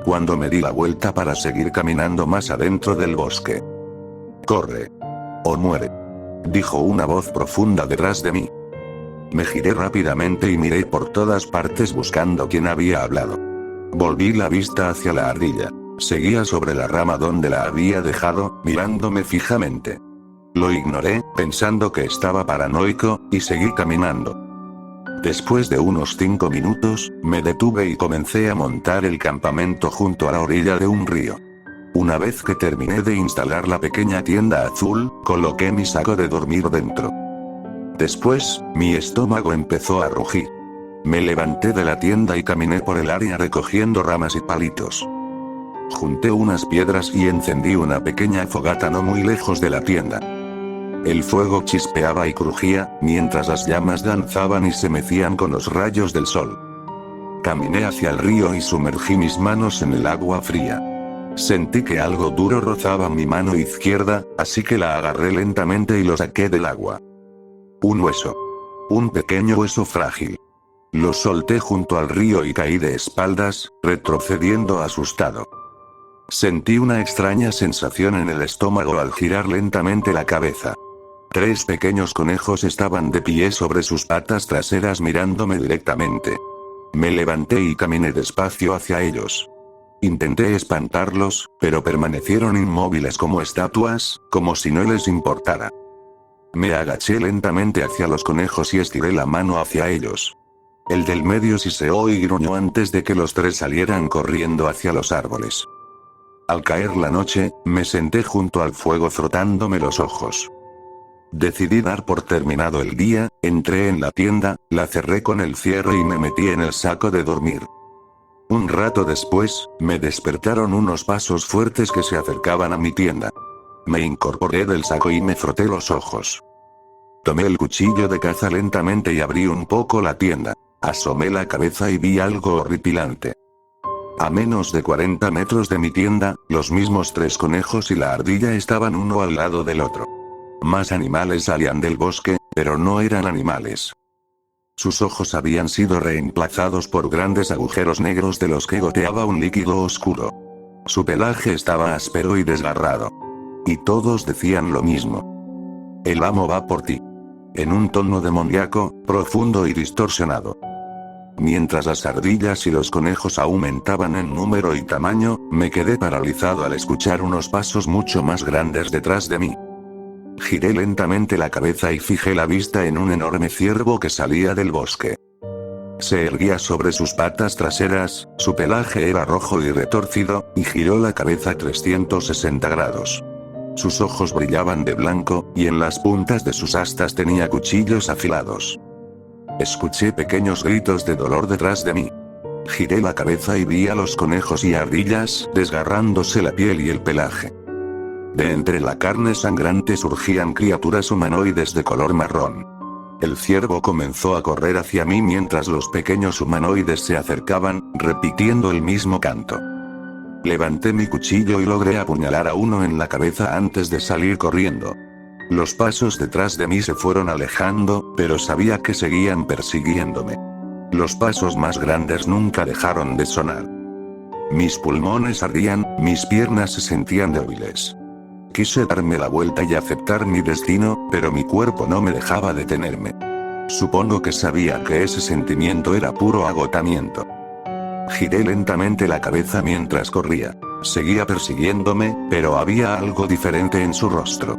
Cuando me di la vuelta para seguir caminando más adentro del bosque. «Corre. O muere», dijo una voz profunda detrás de mí. Me giré rápidamente y miré por todas partes buscando quién había hablado. Volví la vista hacia la ardilla. Seguía sobre la rama donde la había dejado, mirándome fijamente. Lo ignoré, pensando que estaba paranoico, y seguí caminando. Después de unos 5 minutos, me detuve y comencé a montar el campamento junto a la orilla de un río. Una vez que terminé de instalar la pequeña tienda azul, coloqué mi saco de dormir dentro. Después, mi estómago empezó a rugir. Me levanté de la tienda y caminé por el área recogiendo ramas y palitos. Junté unas piedras y encendí una pequeña fogata no muy lejos de la tienda. El fuego chispeaba y crujía, mientras las llamas danzaban y se mecían con los rayos del sol. Caminé hacia el río y sumergí mis manos en el agua fría. Sentí que algo duro rozaba mi mano izquierda, así que la agarré lentamente y lo saqué del agua. Un hueso. Un pequeño hueso frágil. Lo solté junto al río y caí de espaldas, retrocediendo asustado. Sentí una extraña sensación en el estómago al girar lentamente la cabeza. 3 pequeños conejos estaban de pie sobre sus patas traseras mirándome directamente. Me levanté y caminé despacio hacia ellos. Intenté espantarlos, pero permanecieron inmóviles como estatuas, como si no les importara. Me agaché lentamente hacia los conejos y estiré la mano hacia ellos. El del medio siseó y gruñó antes de que los 3 salieran corriendo hacia los árboles. Al caer la noche, me senté junto al fuego frotándome los ojos. Decidí dar por terminado el día, entré en la tienda, la cerré con el cierre y me metí en el saco de dormir. Un rato después, me despertaron unos pasos fuertes que se acercaban a mi tienda. Me incorporé del saco y me froté los ojos. Tomé el cuchillo de caza lentamente y abrí un poco la tienda. Asomé la cabeza y vi algo horripilante. A menos de 40 metros de mi tienda, los mismos 3 conejos y la ardilla estaban uno al lado del otro. Más animales salían del bosque, pero no eran animales. Sus ojos habían sido reemplazados por grandes agujeros negros de los que goteaba un líquido oscuro. Su pelaje estaba áspero y desgarrado. Y todos decían lo mismo. El amo va por ti. En un tono demoníaco, profundo y distorsionado. Mientras las ardillas y los conejos aumentaban en número y tamaño, me quedé paralizado al escuchar unos pasos mucho más grandes detrás de mí. Giré lentamente la cabeza y fijé la vista en un enorme ciervo que salía del bosque. Se erguía sobre sus patas traseras, su pelaje era rojo y retorcido, y giró la cabeza 360 grados. Sus ojos brillaban de blanco, y en las puntas de sus astas tenía cuchillos afilados. Escuché pequeños gritos de dolor detrás de mí. Giré la cabeza y vi a los conejos y ardillas desgarrándose la piel y el pelaje. De entre la carne sangrante surgían criaturas humanoides de color marrón. El ciervo comenzó a correr hacia mí mientras los pequeños humanoides se acercaban, repitiendo el mismo canto. Levanté mi cuchillo y logré apuñalar a uno en la cabeza antes de salir corriendo. Los pasos detrás de mí se fueron alejando, pero sabía que seguían persiguiéndome. Los pasos más grandes nunca dejaron de sonar. Mis pulmones ardían, mis piernas se sentían débiles. Quise darme la vuelta y aceptar mi destino, pero mi cuerpo no me dejaba detenerme. Supongo que sabía que ese sentimiento era puro agotamiento. Giré lentamente la cabeza mientras corría. Seguía persiguiéndome, pero había algo diferente en su rostro.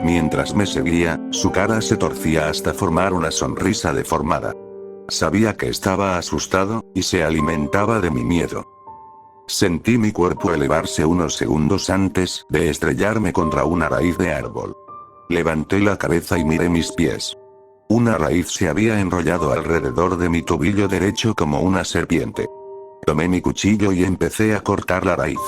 Mientras me seguía, su cara se torcía hasta formar una sonrisa deformada. Sabía que estaba asustado, y se alimentaba de mi miedo. Sentí mi cuerpo elevarse unos segundos antes de estrellarme contra una raíz de árbol. Levanté la cabeza y miré mis pies. Una raíz se había enrollado alrededor de mi tobillo derecho como una serpiente. Tomé mi cuchillo y empecé a cortar la raíz.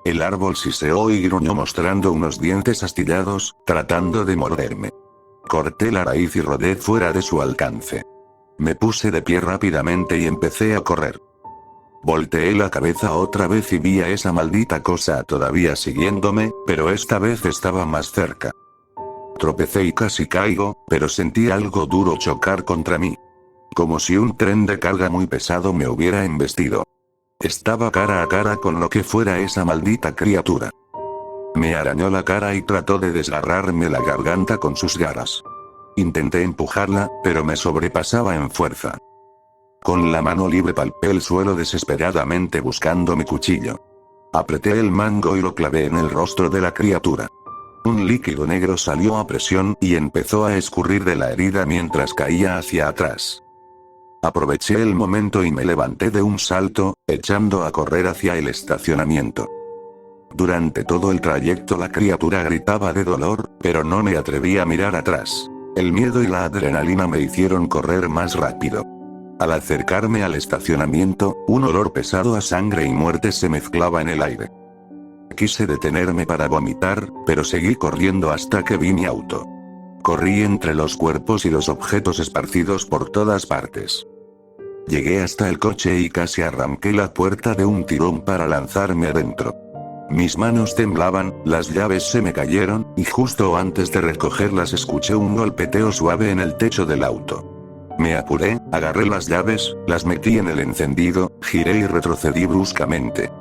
El árbol siseó y gruñó mostrando unos dientes astillados, tratando de morderme. Corté la raíz y rodé fuera de su alcance. Me puse de pie rápidamente y empecé a correr. Volteé la cabeza otra vez y vi a esa maldita cosa todavía siguiéndome, pero esta vez estaba más cerca. Tropecé y casi caigo, pero sentí algo duro chocar contra mí. Como si un tren de carga muy pesado me hubiera embestido. Estaba cara a cara con lo que fuera esa maldita criatura. Me arañó la cara y trató de desgarrarme la garganta con sus garras. Intenté empujarla, pero me sobrepasaba en fuerza. Con la mano libre palpé el suelo desesperadamente buscando mi cuchillo. Apreté el mango y lo clavé en el rostro de la criatura. Un líquido negro salió a presión y empezó a escurrir de la herida mientras caía hacia atrás. Aproveché el momento y me levanté de un salto, echando a correr hacia el estacionamiento. Durante todo el trayecto la criatura gritaba de dolor, pero no me atreví a mirar atrás. El miedo y la adrenalina me hicieron correr más rápido. Al acercarme al estacionamiento, un olor pesado a sangre y muerte se mezclaba en el aire. Quise detenerme para vomitar, pero seguí corriendo hasta que vi mi auto. Corrí entre los cuerpos y los objetos esparcidos por todas partes. Llegué hasta el coche y casi arranqué la puerta de un tirón para lanzarme adentro. Mis manos temblaban, las llaves se me cayeron, y justo antes de recogerlas escuché un golpeteo suave en el techo del auto. Me apuré, agarré las llaves, las metí en el encendido, giré y retrocedí bruscamente.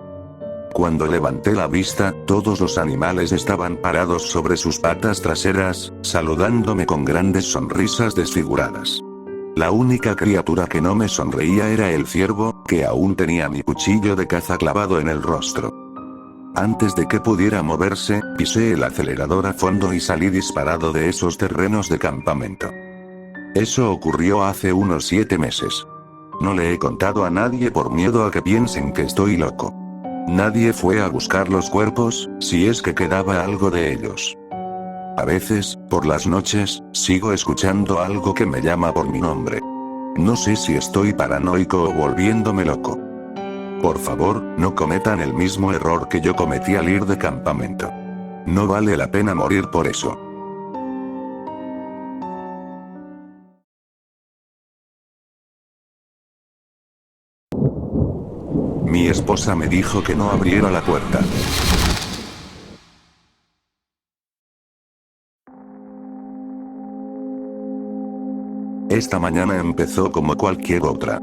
Cuando levanté la vista, todos los animales estaban parados sobre sus patas traseras, saludándome con grandes sonrisas desfiguradas. La única criatura que no me sonreía era el ciervo, que aún tenía mi cuchillo de caza clavado en el rostro. Antes de que pudiera moverse, pisé el acelerador a fondo y salí disparado de esos terrenos de campamento. Eso ocurrió hace unos 7 meses. No le he contado a nadie por miedo a que piensen que estoy loco. Nadie fue a buscar los cuerpos, si es que quedaba algo de ellos. A veces, por las noches, sigo escuchando algo que me llama por mi nombre. No sé si estoy paranoico o volviéndome loco. Por favor, no cometan el mismo error que yo cometí al ir de campamento. No vale la pena morir por eso. Mi esposa me dijo que no abriera la puerta. Esta mañana empezó como cualquier otra.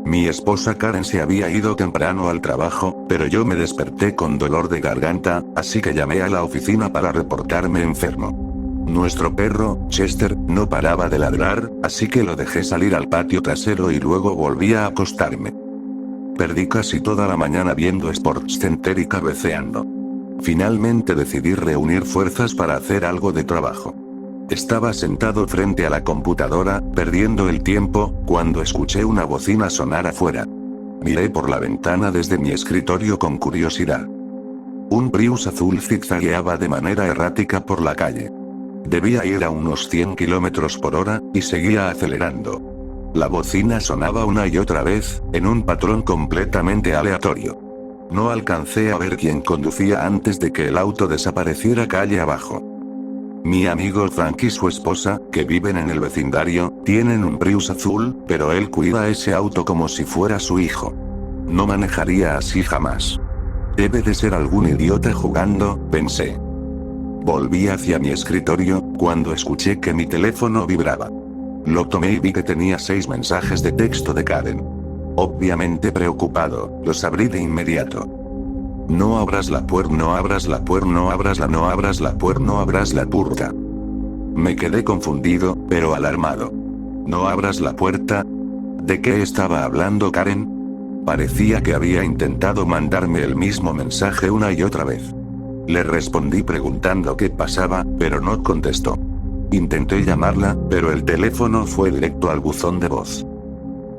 Mi esposa Karen se había ido temprano al trabajo, pero yo me desperté con dolor de garganta, así que llamé a la oficina para reportarme enfermo. Nuestro perro, Chester, no paraba de ladrar, así que lo dejé salir al patio trasero y luego volví a acostarme. Perdí casi toda la mañana viendo SportsCenter y cabeceando. Finalmente decidí reunir fuerzas para hacer algo de trabajo. Estaba sentado frente a la computadora, perdiendo el tiempo, cuando escuché una bocina sonar afuera. Miré por la ventana desde mi escritorio con curiosidad. Un Prius azul zigzagueaba de manera errática por la calle. Debía ir a unos 100 km por hora, y seguía acelerando. La bocina sonaba una y otra vez, en un patrón completamente aleatorio. No alcancé a ver quién conducía antes de que el auto desapareciera calle abajo. Mi amigo Frank y su esposa, que viven en el vecindario, tienen un Prius azul, pero él cuida ese auto como si fuera su hijo. No manejaría así jamás. Debe de ser algún idiota jugando, pensé. Volví hacia mi escritorio, cuando escuché que mi teléfono vibraba. Lo tomé y vi que tenía 6 mensajes de texto de Karen. Obviamente preocupado, los abrí de inmediato. No abras la puerta, no abras la puerta, no abras la puerta, no abras la puerta. Me quedé confundido, pero alarmado. ¿No abras la puerta? ¿De qué estaba hablando Karen? Parecía que había intentado mandarme el mismo mensaje una y otra vez. Le respondí preguntando qué pasaba, pero no contestó. Intenté llamarla, pero el teléfono fue directo al buzón de voz.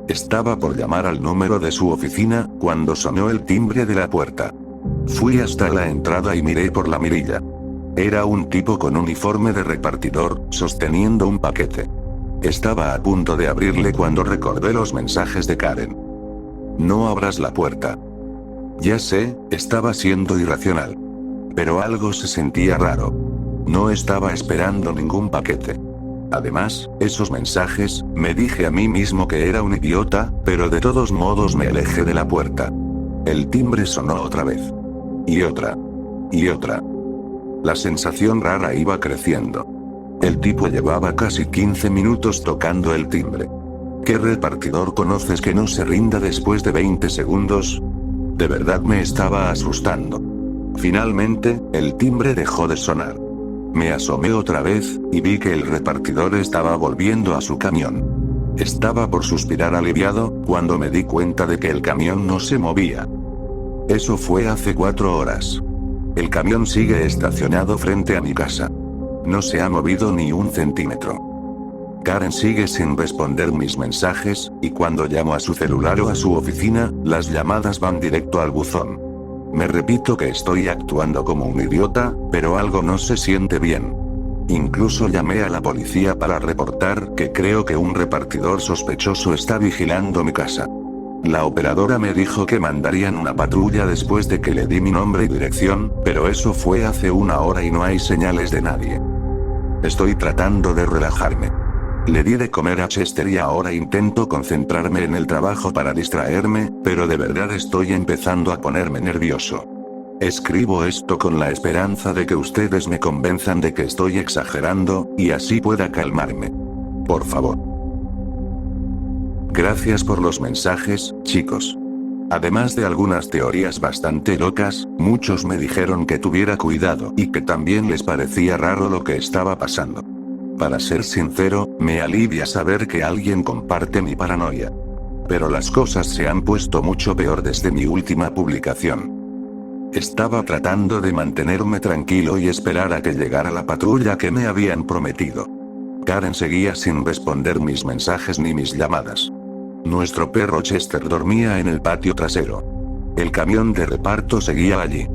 Estaba por llamar al número de su oficina, cuando sonó el timbre de la puerta. Fui hasta la entrada y miré por la mirilla. Era un tipo con uniforme de repartidor, sosteniendo un paquete. Estaba a punto de abrirle cuando recordé los mensajes de Karen. No abras la puerta. Ya sé, estaba siendo irracional. Pero algo se sentía raro. No estaba esperando ningún paquete. Además, esos mensajes, me dije a mí mismo que era un idiota, pero de todos modos me alejé de la puerta. El timbre sonó otra vez. Y otra. Y otra. La sensación rara iba creciendo. El tipo llevaba casi 15 minutos tocando el timbre. ¿Qué repartidor conoces que no se rinda después de 20 segundos? De verdad me estaba asustando. Finalmente, el timbre dejó de sonar. Me asomé otra vez, y vi que el repartidor estaba volviendo a su camión. Estaba por suspirar aliviado, cuando me di cuenta de que el camión no se movía. Eso fue hace 4 horas. El camión sigue estacionado frente a mi casa. No se ha movido ni un centímetro. Karen sigue sin responder mis mensajes, y cuando llamo a su celular o a su oficina, las llamadas van directo al buzón. Me repito que estoy actuando como un idiota, pero algo no se siente bien. Incluso llamé a la policía para reportar que creo que un repartidor sospechoso está vigilando mi casa. La operadora me dijo que mandarían una patrulla después de que le di mi nombre y dirección, pero eso fue hace una hora y no hay señales de nadie. Estoy tratando de relajarme. Le di de comer a Chester y ahora intento concentrarme en el trabajo para distraerme, pero de verdad estoy empezando a ponerme nervioso. Escribo esto con la esperanza de que ustedes me convenzan de que estoy exagerando, y así pueda calmarme. Por favor. Gracias por los mensajes, chicos. Además de algunas teorías bastante locas, muchos me dijeron que tuviera cuidado y que también les parecía raro lo que estaba pasando. Para ser sincero, me alivia saber que alguien comparte mi paranoia. Pero las cosas se han puesto mucho peor desde mi última publicación. Estaba tratando de mantenerme tranquilo y esperar a que llegara la patrulla que me habían prometido. Karen seguía sin responder mis mensajes ni mis llamadas. Nuestro perro Chester dormía en el patio trasero. El camión de reparto seguía allí.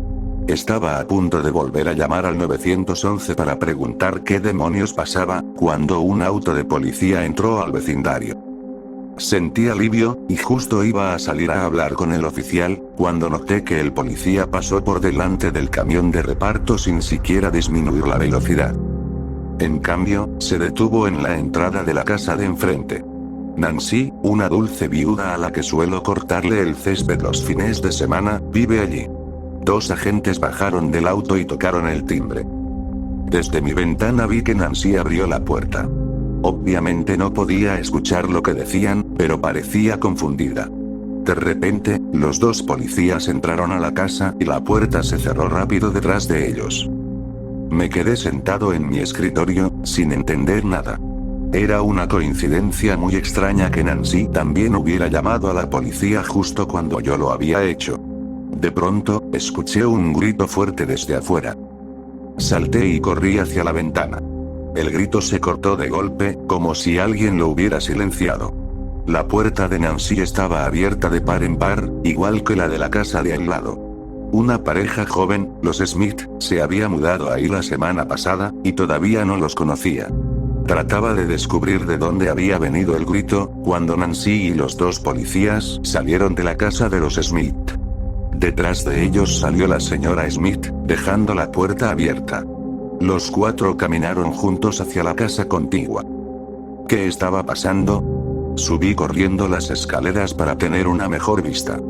Estaba a punto de volver a llamar al 911 para preguntar qué demonios pasaba, cuando un auto de policía entró al vecindario. Sentí alivio, y justo iba a salir a hablar con el oficial, cuando noté que el policía pasó por delante del camión de reparto sin siquiera disminuir la velocidad. En cambio, se detuvo en la entrada de la casa de enfrente. Nancy, una dulce viuda a la que suelo cortarle el césped los fines de semana, vive allí. 2 agentes bajaron del auto y tocaron el timbre. Desde mi ventana vi que Nancy abrió la puerta. Obviamente no podía escuchar lo que decían, pero parecía confundida. De repente, los 2 policías entraron a la casa y la puerta se cerró rápido detrás de ellos. Me quedé sentado en mi escritorio, sin entender nada. Era una coincidencia muy extraña que Nancy también hubiera llamado a la policía justo cuando yo lo había hecho. De pronto, escuché un grito fuerte desde afuera. Salté y corrí hacia la ventana. El grito se cortó de golpe, como si alguien lo hubiera silenciado. La puerta de Nancy estaba abierta de par en par, igual que la de la casa de al lado. Una pareja joven, los Smith, se había mudado ahí la semana pasada, y todavía no los conocía. Trataba de descubrir de dónde había venido el grito, cuando Nancy y los 2 policías salieron de la casa de los Smith. Detrás de ellos salió la señora Smith, dejando la puerta abierta. Los 4 caminaron juntos hacia la casa contigua. ¿Qué estaba pasando? Subí corriendo las escaleras para tener una mejor vista.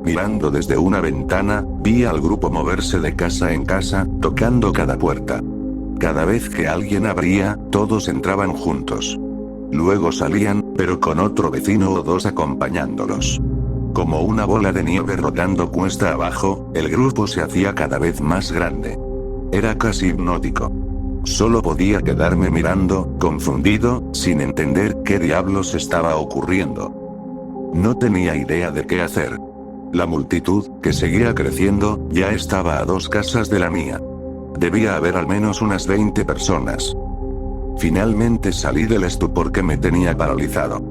Mirando desde una ventana, vi al grupo moverse de casa en casa, tocando cada puerta. Cada vez que alguien abría, todos entraban juntos. Luego salían, pero con otro vecino o 2 acompañándolos. Como una bola de nieve rodando cuesta abajo, el grupo se hacía cada vez más grande. Era casi hipnótico. Solo podía quedarme mirando, confundido, sin entender qué diablos estaba ocurriendo. No tenía idea de qué hacer. La multitud, que seguía creciendo, ya estaba a 2 casas de la mía. Debía haber al menos unas 20 personas. Finalmente salí del estupor que me tenía paralizado.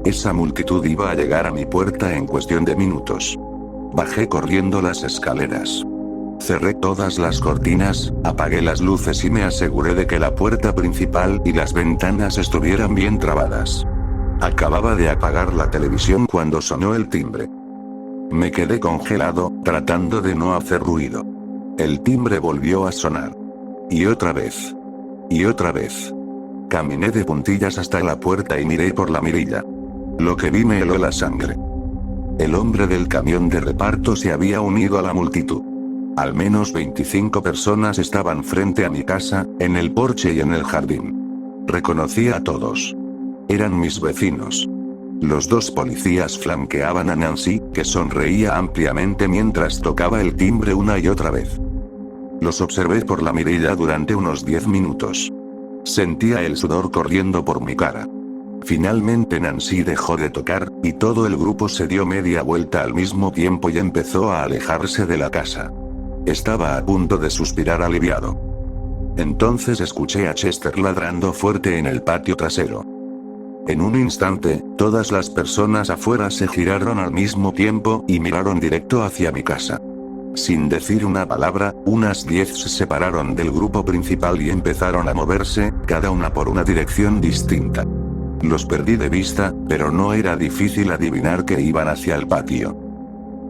Esa multitud iba a llegar a mi puerta en cuestión de minutos. Bajé corriendo las escaleras. Cerré todas las cortinas, apagué las luces y me aseguré de que la puerta principal y las ventanas estuvieran bien trabadas. Acababa de apagar la televisión cuando sonó el timbre. Me quedé congelado, tratando de no hacer ruido. El timbre volvió a sonar. Y otra vez. Y otra vez. Caminé de puntillas hasta la puerta y miré por la mirilla. Lo que vi me heló la sangre. El hombre del camión de reparto se había unido a la multitud. Al menos 25 personas estaban frente a mi casa, en el porche y en el jardín. Reconocí a todos. Eran mis vecinos. Los 2 policías flanqueaban a Nancy, que sonreía ampliamente mientras tocaba el timbre una y otra vez. Los observé por la mirilla durante unos 10 minutos. Sentía el sudor corriendo por mi cara. Finalmente Nancy dejó de tocar, y todo el grupo se dio media vuelta al mismo tiempo y empezó a alejarse de la casa. Estaba a punto de suspirar aliviado. Entonces escuché a Chester ladrando fuerte en el patio trasero. En un instante, todas las personas afuera se giraron al mismo tiempo y miraron directo hacia mi casa. Sin decir una palabra, unas 10 se separaron del grupo principal y empezaron a moverse, cada una por una dirección distinta. Los perdí de vista, pero no era difícil adivinar que iban hacia el patio.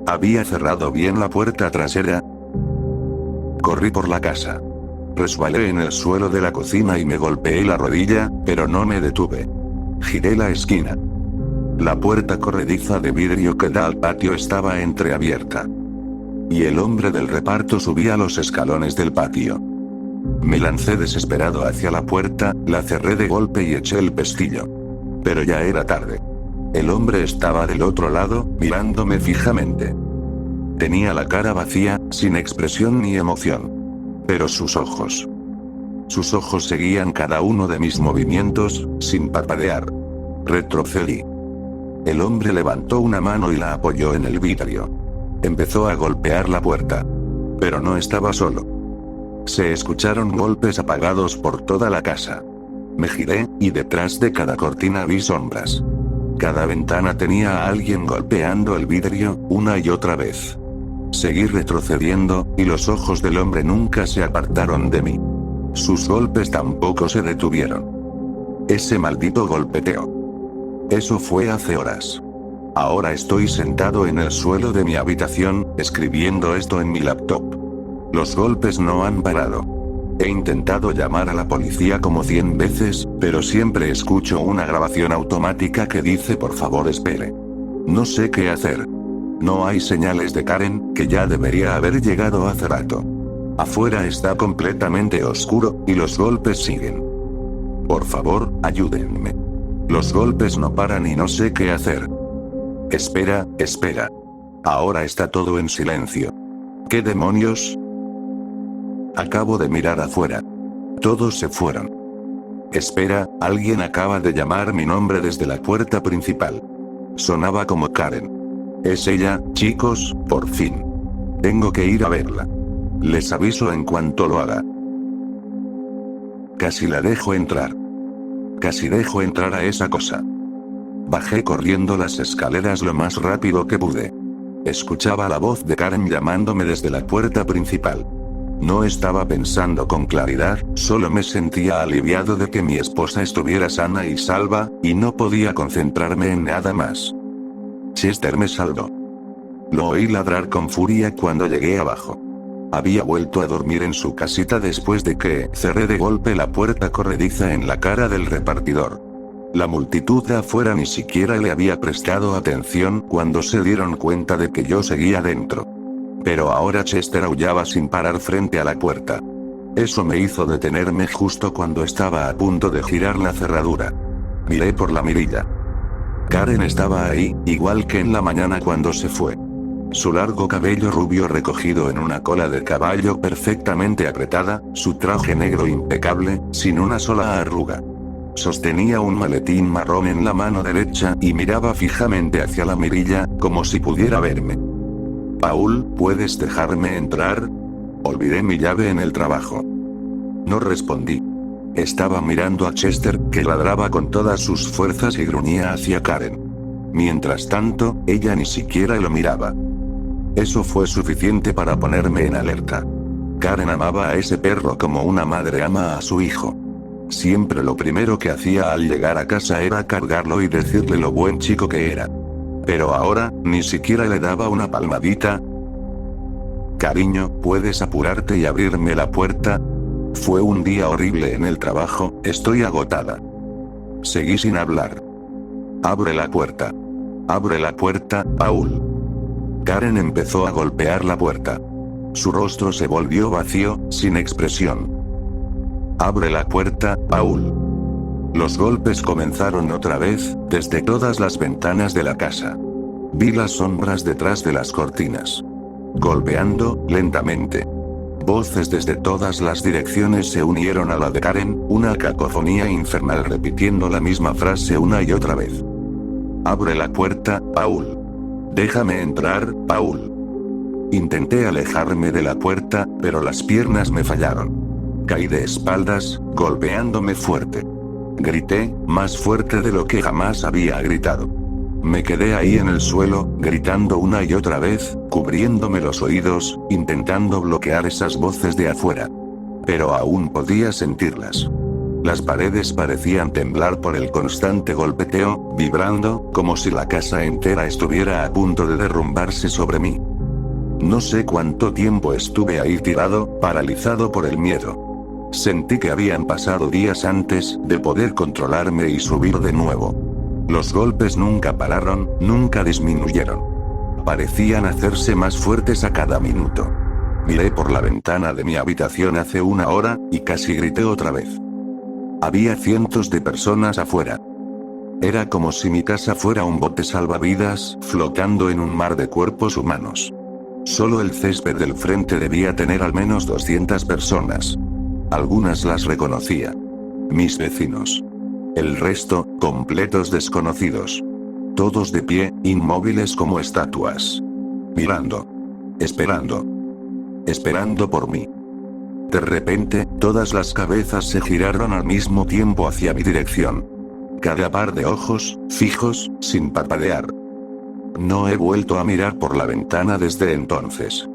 ¿Había cerrado bien la puerta trasera? Corrí por la casa. Resbalé en el suelo de la cocina y me golpeé la rodilla, pero no me detuve. Giré la esquina. La puerta corrediza de vidrio que da al patio estaba entreabierta. Y el hombre del reparto subía los escalones del patio. Me lancé desesperado hacia la puerta, la cerré de golpe y eché el pestillo. Pero ya era tarde. El hombre estaba del otro lado, mirándome fijamente. Tenía la cara vacía, sin expresión ni emoción. Pero sus ojos seguían cada uno de mis movimientos, sin parpadear. Retrocedí. El hombre levantó una mano y la apoyó en el vidrio. Empezó a golpear la puerta. Pero no estaba solo. Se escucharon golpes apagados por toda la casa. Me giré, y detrás de cada cortina vi sombras. Cada ventana tenía a alguien golpeando el vidrio, una y otra vez. Seguí retrocediendo, y los ojos del hombre nunca se apartaron de mí. Sus golpes tampoco se detuvieron. Ese maldito golpeteo. Eso fue hace horas. Ahora estoy sentado en el suelo de mi habitación, escribiendo esto en mi laptop. Los golpes no han parado. He intentado llamar a la policía como 100 veces, pero siempre escucho una grabación automática que dice por favor espere. No sé qué hacer. No hay señales de Karen, que ya debería haber llegado hace rato. Afuera está completamente oscuro, y los golpes siguen. Por favor, ayúdenme. Los golpes no paran y no sé qué hacer. Espera. Ahora está todo en silencio. ¿Qué demonios? Acabo de mirar afuera. Todos se fueron. Espera, alguien acaba de llamar mi nombre desde la puerta principal. Sonaba como Karen. Es ella, chicos, por fin. Tengo que ir a verla. Les aviso en cuanto lo haga. Casi la dejo entrar. Casi dejo entrar a esa cosa. Bajé corriendo las escaleras lo más rápido que pude. Escuchaba la voz de Karen llamándome desde la puerta principal. No estaba pensando con claridad, solo me sentía aliviado de que mi esposa estuviera sana y salva, y no podía concentrarme en nada más. Chester me salvó. Lo oí ladrar con furia cuando llegué abajo. Había vuelto a dormir en su casita después de que cerré de golpe la puerta corrediza en la cara del repartidor. La multitud de afuera ni siquiera le había prestado atención cuando se dieron cuenta de que yo seguía dentro. Pero ahora Chester aullaba sin parar frente a la puerta. Eso me hizo detenerme justo cuando estaba a punto de girar la cerradura. Miré por la mirilla. Karen estaba ahí, igual que en la mañana cuando se fue. Su largo cabello rubio recogido en una cola de caballo perfectamente apretada, su traje negro impecable, sin una sola arruga. Sostenía un maletín marrón en la mano derecha y miraba fijamente hacia la mirilla, como si pudiera verme. Paul, ¿puedes dejarme entrar? Olvidé mi llave en el trabajo. No respondí. Estaba mirando a Chester, que ladraba con todas sus fuerzas y gruñía hacia Karen. Mientras tanto, ella ni siquiera lo miraba. Eso fue suficiente para ponerme en alerta. Karen amaba a ese perro como una madre ama a su hijo. Siempre lo primero que hacía al llegar a casa era cargarlo y decirle lo buen chico que era. Pero ahora, ni siquiera le daba una palmadita. Cariño, ¿puedes apurarte y abrirme la puerta? Fue un día horrible en el trabajo, estoy agotada. Seguí sin hablar. Abre la puerta. Abre la puerta, Paul. Karen empezó a golpear la puerta. Su rostro se volvió vacío, sin expresión. Abre la puerta, Paul. Los golpes comenzaron otra vez, desde todas las ventanas de la casa. Vi las sombras detrás de las cortinas. Golpeando, lentamente. Voces desde todas las direcciones se unieron a la de Karen, una cacofonía infernal repitiendo la misma frase una y otra vez. Abre la puerta, Paul. Déjame entrar, Paul. Intenté alejarme de la puerta, pero las piernas me fallaron. Caí de espaldas, golpeándome fuerte. Grité, más fuerte de lo que jamás había gritado. Me quedé ahí en el suelo, gritando una y otra vez, cubriéndome los oídos, intentando bloquear esas voces de afuera. Pero aún podía sentirlas. Las paredes parecían temblar por el constante golpeteo, vibrando, como si la casa entera estuviera a punto de derrumbarse sobre mí. No sé cuánto tiempo estuve ahí tirado, paralizado por el miedo. Sentí que habían pasado días antes de poder controlarme y subir de nuevo. Los golpes nunca pararon, nunca disminuyeron. Parecían hacerse más fuertes a cada minuto. Miré por la ventana de mi habitación hace una hora, y casi grité otra vez. Había cientos de personas afuera. Era como si mi casa fuera un bote salvavidas, flotando en un mar de cuerpos humanos. Solo el césped del frente debía tener al menos 200 personas. Algunas las reconocía. Mis vecinos. El resto, completos desconocidos. Todos de pie, inmóviles como estatuas. Mirando. Esperando. Esperando por mí. De repente, todas las cabezas se giraron al mismo tiempo hacia mi dirección. Cada par de ojos, fijos, sin parpadear. No he vuelto a mirar por la ventana desde entonces.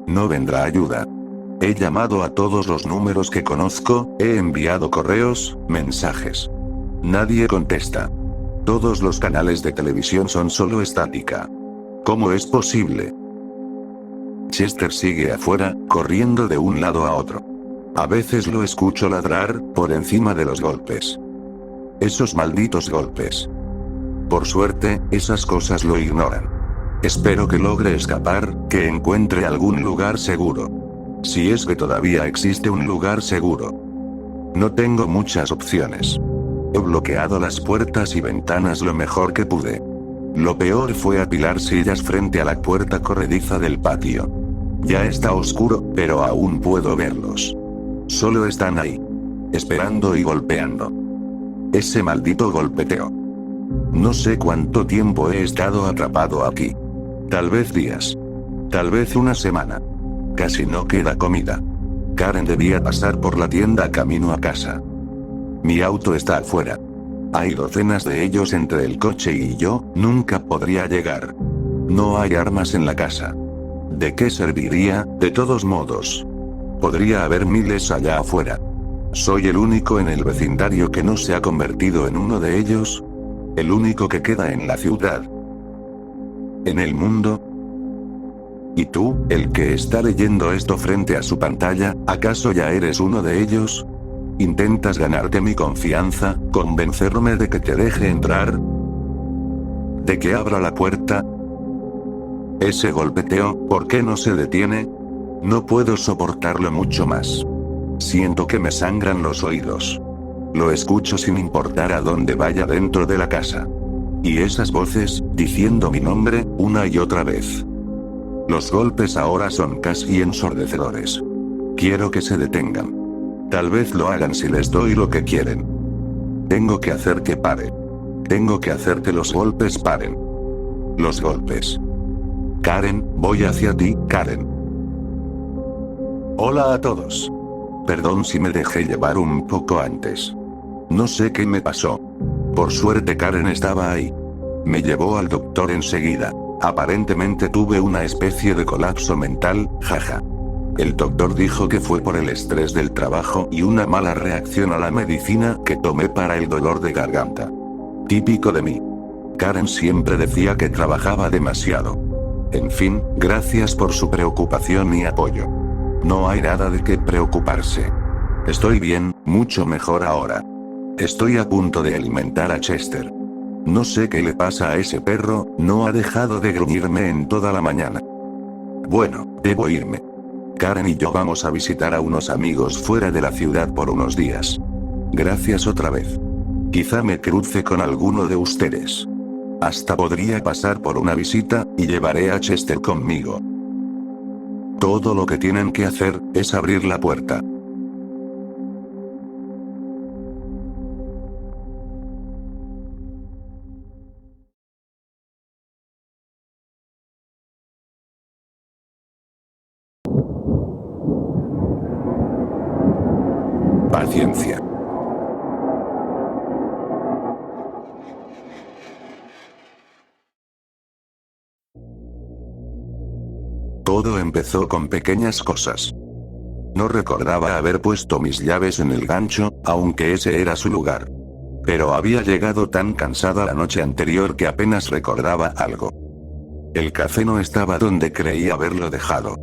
No vendrá ayuda. He llamado a todos los números que conozco, he enviado correos, mensajes. Nadie contesta. Todos los canales de televisión son solo estática. ¿Cómo es posible? Chester sigue afuera, corriendo de un lado a otro. A veces lo escucho ladrar, por encima de los golpes. Esos malditos golpes. Por suerte, esas cosas lo ignoran. Espero que logre escapar, que encuentre algún lugar seguro. Si es que todavía existe un lugar seguro. No tengo muchas opciones. He bloqueado las puertas y ventanas lo mejor que pude. Lo peor fue apilar sillas frente a la puerta corrediza del patio. Ya está oscuro, pero aún puedo verlos. Solo están ahí. Esperando y golpeando. Ese maldito golpeteo. No sé cuánto tiempo he estado atrapado aquí. Tal vez días. Tal vez una semana. Casi no queda comida. Karen debía pasar por la tienda camino a casa. Mi auto está afuera. Hay docenas de ellos entre el coche y yo, nunca podría llegar. No hay armas en la casa. ¿De qué serviría, de todos modos? Podría haber miles allá afuera. ¿Soy el único en el vecindario que no se ha convertido en uno de ellos? ¿El único que queda en la ciudad? ¿En el mundo? ¿Y tú, el que está leyendo esto frente a su pantalla, acaso ya eres uno de ellos? ¿Intentas ganarte mi confianza, convencerme de que te deje entrar? ¿De que abra la puerta? Ese golpeteo, ¿por qué no se detiene? No puedo soportarlo mucho más. Siento que me sangran los oídos. Lo escucho sin importar a dónde vaya dentro de la casa. Y esas voces, diciendo mi nombre, una y otra vez. Los golpes ahora son casi ensordecedores. Quiero que se detengan. Tal vez lo hagan si les doy lo que quieren. Tengo que hacer que pare. Tengo que hacer que los golpes paren. Los golpes. Karen, voy hacia ti, Karen. Hola a todos. Perdón si me dejé llevar un poco antes. No sé qué me pasó. Por suerte Karen estaba ahí. Me llevó al doctor enseguida. Aparentemente tuve una especie de colapso mental, jaja. El doctor dijo que fue por el estrés del trabajo y una mala reacción a la medicina que tomé para el dolor de garganta. Típico de mí. Karen siempre decía que trabajaba demasiado. En fin, gracias por su preocupación y apoyo. No hay nada de qué preocuparse. Estoy bien, mucho mejor ahora. Estoy a punto de alimentar a Chester. No sé qué le pasa a ese perro, no ha dejado de gruñirme en toda la mañana. Bueno, debo irme. Karen y yo vamos a visitar a unos amigos fuera de la ciudad por unos días. Gracias otra vez. Quizá me cruce con alguno de ustedes. Hasta podría pasar por una visita, y llevaré a Chester conmigo. Todo lo que tienen que hacer, es abrir la puerta. Paciencia. Todo empezó con pequeñas cosas. No recordaba haber puesto mis llaves en el gancho, aunque ese era su lugar. Pero había llegado tan cansada la noche anterior que apenas recordaba algo. El café no estaba donde creía haberlo dejado.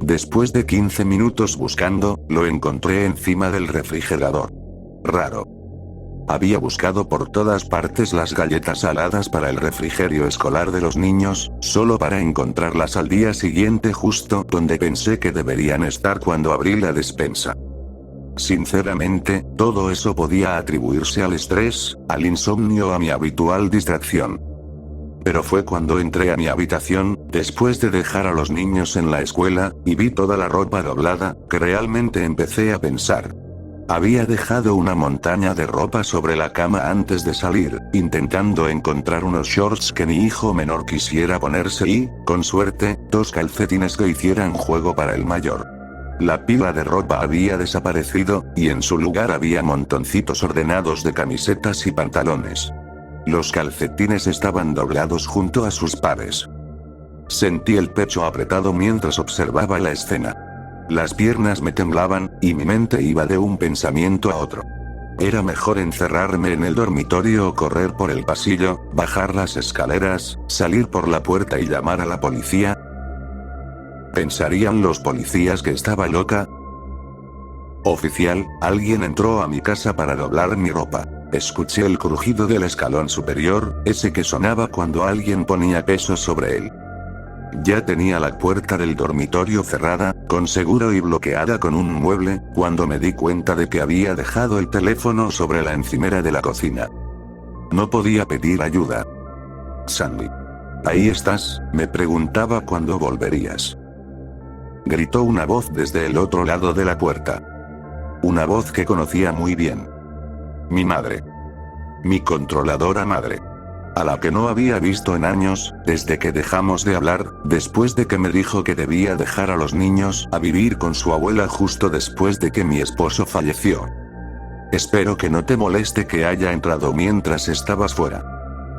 Después de 15 minutos buscando, lo encontré encima del refrigerador. Raro. Había buscado por todas partes las galletas saladas para el refrigerio escolar de los niños, solo para encontrarlas al día siguiente justo donde pensé que deberían estar cuando abrí la despensa. Sinceramente, todo eso podía atribuirse al estrés, al insomnio o a mi habitual distracción. Pero fue cuando entré a mi habitación, después de dejar a los niños en la escuela, y vi toda la ropa doblada, que realmente empecé a pensar. Había dejado una montaña de ropa sobre la cama antes de salir, intentando encontrar unos shorts que mi hijo menor quisiera ponerse y, con suerte, 2 calcetines que hicieran juego para el mayor. La pila de ropa había desaparecido, y en su lugar había montoncitos ordenados de camisetas y pantalones. Los calcetines estaban doblados junto a sus pares. Sentí el pecho apretado mientras observaba la escena. Las piernas me temblaban, y mi mente iba de un pensamiento a otro. Era mejor encerrarme en el dormitorio o correr por el pasillo, bajar las escaleras, salir por la puerta y llamar a la policía. ¿Pensarían los policías que estaba loca? Oficial, alguien entró a mi casa para doblar mi ropa. Escuché el crujido del escalón superior, ese que sonaba cuando alguien ponía peso sobre él. Ya tenía la puerta del dormitorio cerrada, con seguro y bloqueada con un mueble, cuando me di cuenta de que había dejado el teléfono sobre la encimera de la cocina. No podía pedir ayuda. Sandy. ¿Ahí estás?, me preguntaba cuándo volverías. Gritó una voz desde el otro lado de la puerta. Una voz que conocía muy bien. Mi madre. Mi controladora madre. A la que no había visto en años, desde que dejamos de hablar, después de que me dijo que debía dejar a los niños a vivir con su abuela justo después de que mi esposo falleció. Espero que no te moleste que haya entrado mientras estabas fuera.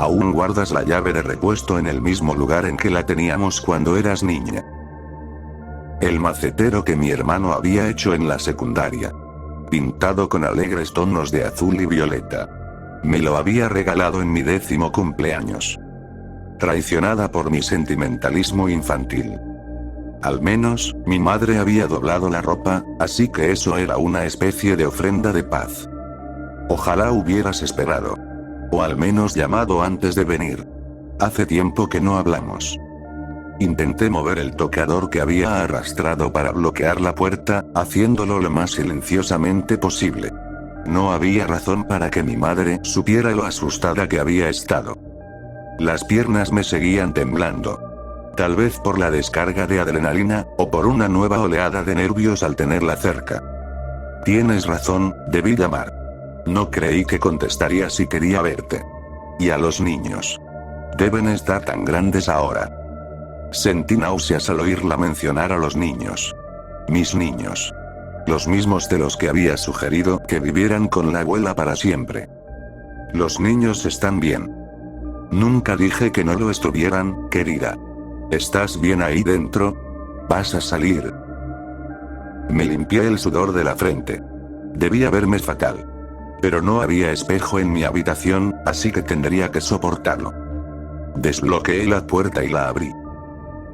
Aún guardas la llave de repuesto en el mismo lugar en que la teníamos cuando eras niña. El macetero que mi hermano había hecho en la secundaria. Pintado con alegres tonos de azul y violeta. Me lo había regalado en mi 10º cumpleaños. Traicionada por mi sentimentalismo infantil. Al menos, mi madre había doblado la ropa, así que eso era una especie de ofrenda de paz. Ojalá hubieras esperado. O al menos llamado antes de venir. Hace tiempo que no hablamos. Intenté mover el tocador que había arrastrado para bloquear la puerta, haciéndolo lo más silenciosamente posible. No había razón para que mi madre supiera lo asustada que había estado. Las piernas me seguían temblando. Tal vez por la descarga de adrenalina, o por una nueva oleada de nervios al tenerla cerca. Tienes razón, debí llamar. No creí que contestaría si quería verte. Y a los niños. Deben estar tan grandes ahora. Sentí náuseas al oírla mencionar a los niños. Mis niños. Los mismos de los que había sugerido que vivieran con la abuela para siempre. Los niños están bien. Nunca dije que no lo estuvieran, querida. ¿Estás bien ahí dentro? ¿Vas a salir? Me limpié el sudor de la frente. Debía verme fatal. Pero no había espejo en mi habitación, así que tendría que soportarlo. Desbloqueé la puerta y la abrí.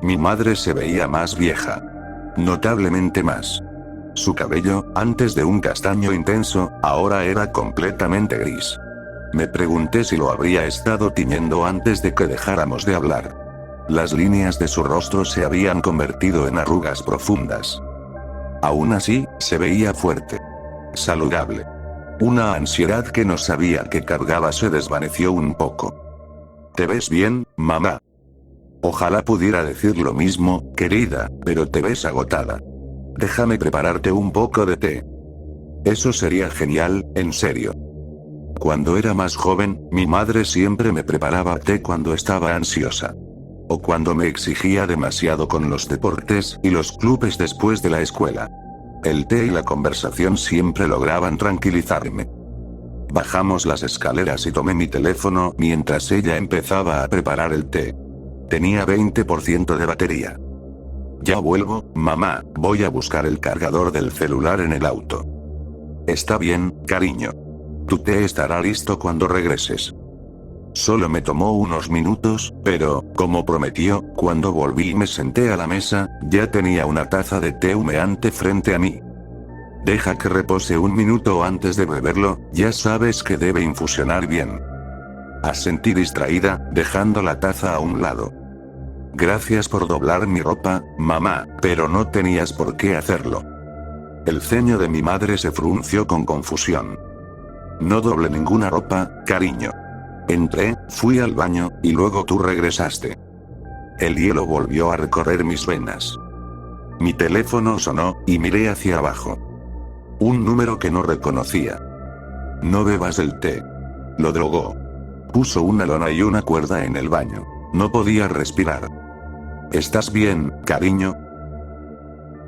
Mi madre se veía más vieja. Notablemente más. Su cabello, antes de un castaño intenso, ahora era completamente gris. Me pregunté si lo habría estado tiñendo antes de que dejáramos de hablar. Las líneas de su rostro se habían convertido en arrugas profundas. Aún así, se veía fuerte. Saludable. Una ansiedad que no sabía que cargaba se desvaneció un poco. ¿Te ves bien, mamá? Ojalá pudiera decir lo mismo, querida, pero te ves agotada. Déjame prepararte un poco de té. Eso sería genial, en serio. Cuando era más joven, mi madre siempre me preparaba té cuando estaba ansiosa. O cuando me exigía demasiado con los deportes y los clubes después de la escuela. El té y la conversación siempre lograban tranquilizarme. Bajamos las escaleras y tomé mi teléfono mientras ella empezaba a preparar el té. Tenía 20% de batería. Ya vuelvo, mamá, voy a buscar el cargador del celular en el auto. Está bien, cariño. Tu té estará listo cuando regreses. Solo me tomó unos minutos, pero, como prometió, cuando volví y me senté a la mesa, ya tenía una taza de té humeante frente a mí. Deja que repose un minuto antes de beberlo, ya sabes que debe infusionar bien. Asentí distraída, dejando la taza a un lado. Gracias por doblar mi ropa, mamá, pero no tenías por qué hacerlo. El ceño de mi madre se frunció con confusión. No doblé ninguna ropa, cariño. Entré, fui al baño, y luego tú regresaste. El hielo volvió a recorrer mis venas. Mi teléfono sonó, y miré hacia abajo. Un número que no reconocía. No bebas el té. Lo drogó. Puso una lona y una cuerda en el baño. No podía respirar. ¿Estás bien, cariño?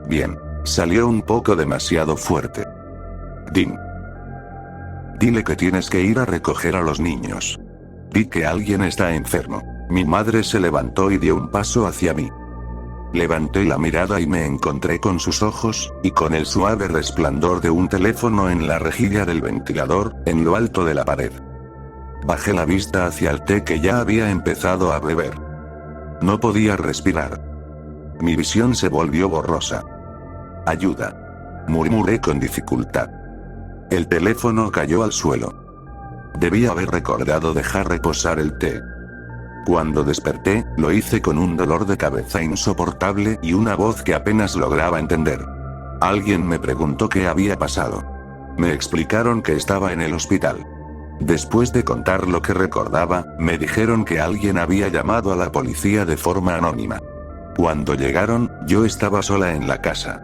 Bien. Salió un poco demasiado fuerte. Din. Dile que tienes que ir a recoger a los niños. Di que alguien está enfermo. Mi madre se levantó y dio un paso hacia mí. Levanté la mirada y me encontré con sus ojos, y con el suave resplandor de un teléfono en la rejilla del ventilador, en lo alto de la pared. Bajé la vista hacia el té que ya había empezado a beber. No podía respirar. Mi visión se volvió borrosa. Ayuda. Murmuré con dificultad. El teléfono cayó al suelo. Debía haber recordado dejar reposar el té. Cuando desperté, lo hice con un dolor de cabeza insoportable y una voz que apenas lograba entender. Alguien me preguntó qué había pasado. Me explicaron que estaba en el hospital. Después de contar lo que recordaba, me dijeron que alguien había llamado a la policía de forma anónima. Cuando llegaron, yo estaba sola en la casa.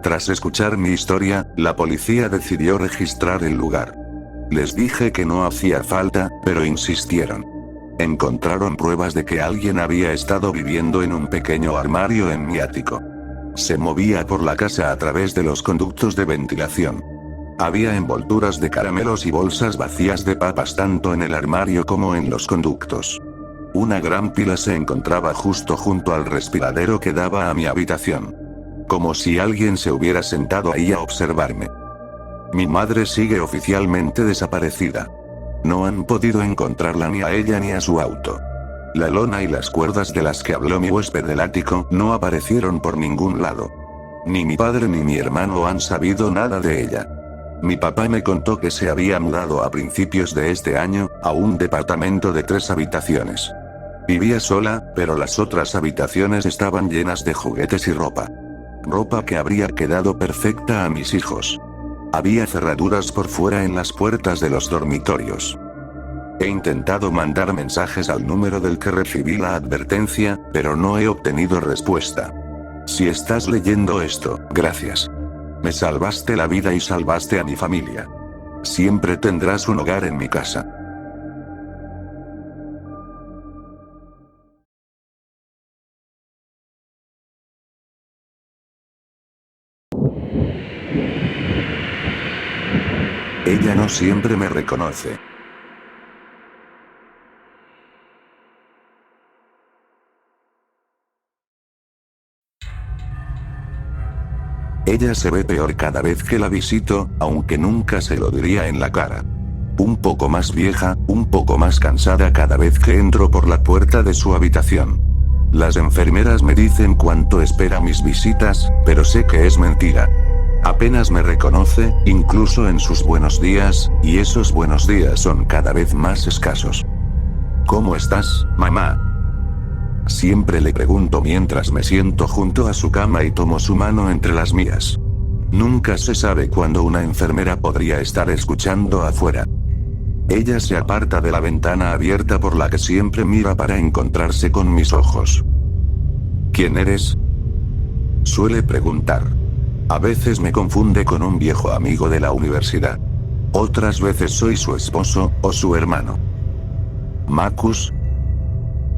Tras escuchar mi historia, la policía decidió registrar el lugar. Les dije que no hacía falta, pero insistieron. Encontraron pruebas de que alguien había estado viviendo en un pequeño armario en mi ático. Se movía por la casa a través de los conductos de ventilación. Había envolturas de caramelos y bolsas vacías de papas tanto en el armario como en los conductos. Una gran pila se encontraba justo junto al respiradero que daba a mi habitación. Como si alguien se hubiera sentado ahí a observarme. Mi madre sigue oficialmente desaparecida. No han podido encontrarla ni a ella ni a su auto. La lona y las cuerdas de las que habló mi huésped del ático no aparecieron por ningún lado. Ni mi padre ni mi hermano han sabido nada de ella. Mi papá me contó que se había mudado a principios de este año, a un departamento de 3 habitaciones. Vivía sola, pero las otras habitaciones estaban llenas de juguetes y ropa. Ropa que habría quedado perfecta a mis hijos. Había cerraduras por fuera en las puertas de los dormitorios. He intentado mandar mensajes al número del que recibí la advertencia, pero no he obtenido respuesta. Si estás leyendo esto, gracias. Me salvaste la vida y salvaste a mi familia. Siempre tendrás un hogar en mi casa. Ella no siempre me reconoce. Ella se ve peor cada vez que la visito, aunque nunca se lo diría en la cara. Un poco más vieja, un poco más cansada cada vez que entro por la puerta de su habitación. Las enfermeras me dicen cuánto espera mis visitas, pero sé que es mentira. Apenas me reconoce, incluso en sus buenos días, y esos buenos días son cada vez más escasos. ¿Cómo estás, mamá? Siempre le pregunto mientras me siento junto a su cama y tomo su mano entre las mías. Nunca se sabe cuándo una enfermera podría estar escuchando afuera. Ella se aparta de la ventana abierta por la que siempre mira para encontrarse con mis ojos. ¿Quién eres? Suele preguntar. A veces me confunde con un viejo amigo de la universidad. Otras veces soy su esposo, o su hermano. Marcus,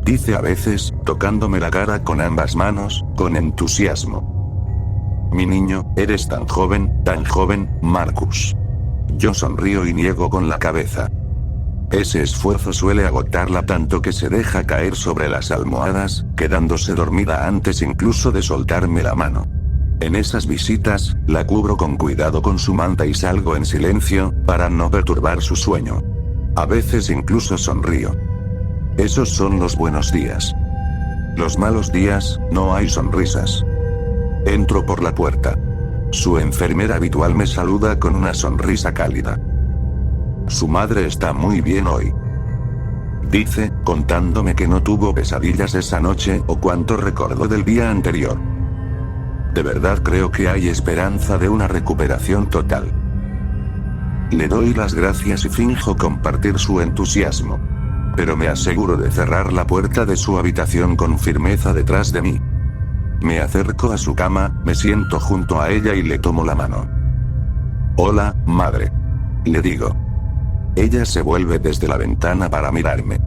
dice a veces, tocándome la cara con ambas manos, con entusiasmo. Mi niño, eres tan joven, Marcus. Yo sonrío y niego con la cabeza. Ese esfuerzo suele agotarla tanto que se deja caer sobre las almohadas, quedándose dormida antes incluso de soltarme la mano. En esas visitas, la cubro con cuidado con su manta y salgo en silencio, para no perturbar su sueño. A veces incluso sonrío. Esos son los buenos días. Los malos días, no hay sonrisas. Entro por la puerta. Su enfermera habitual me saluda con una sonrisa cálida. Su madre está muy bien hoy. Dice, contándome que no tuvo pesadillas esa noche o cuánto recordó del día anterior. De verdad creo que hay esperanza de una recuperación total. Le doy las gracias y finjo compartir su entusiasmo. Pero me aseguro de cerrar la puerta de su habitación con firmeza detrás de mí. Me acerco a su cama, me siento junto a ella y le tomo la mano. Hola, madre. Le digo. Ella se vuelve desde la ventana para mirarme.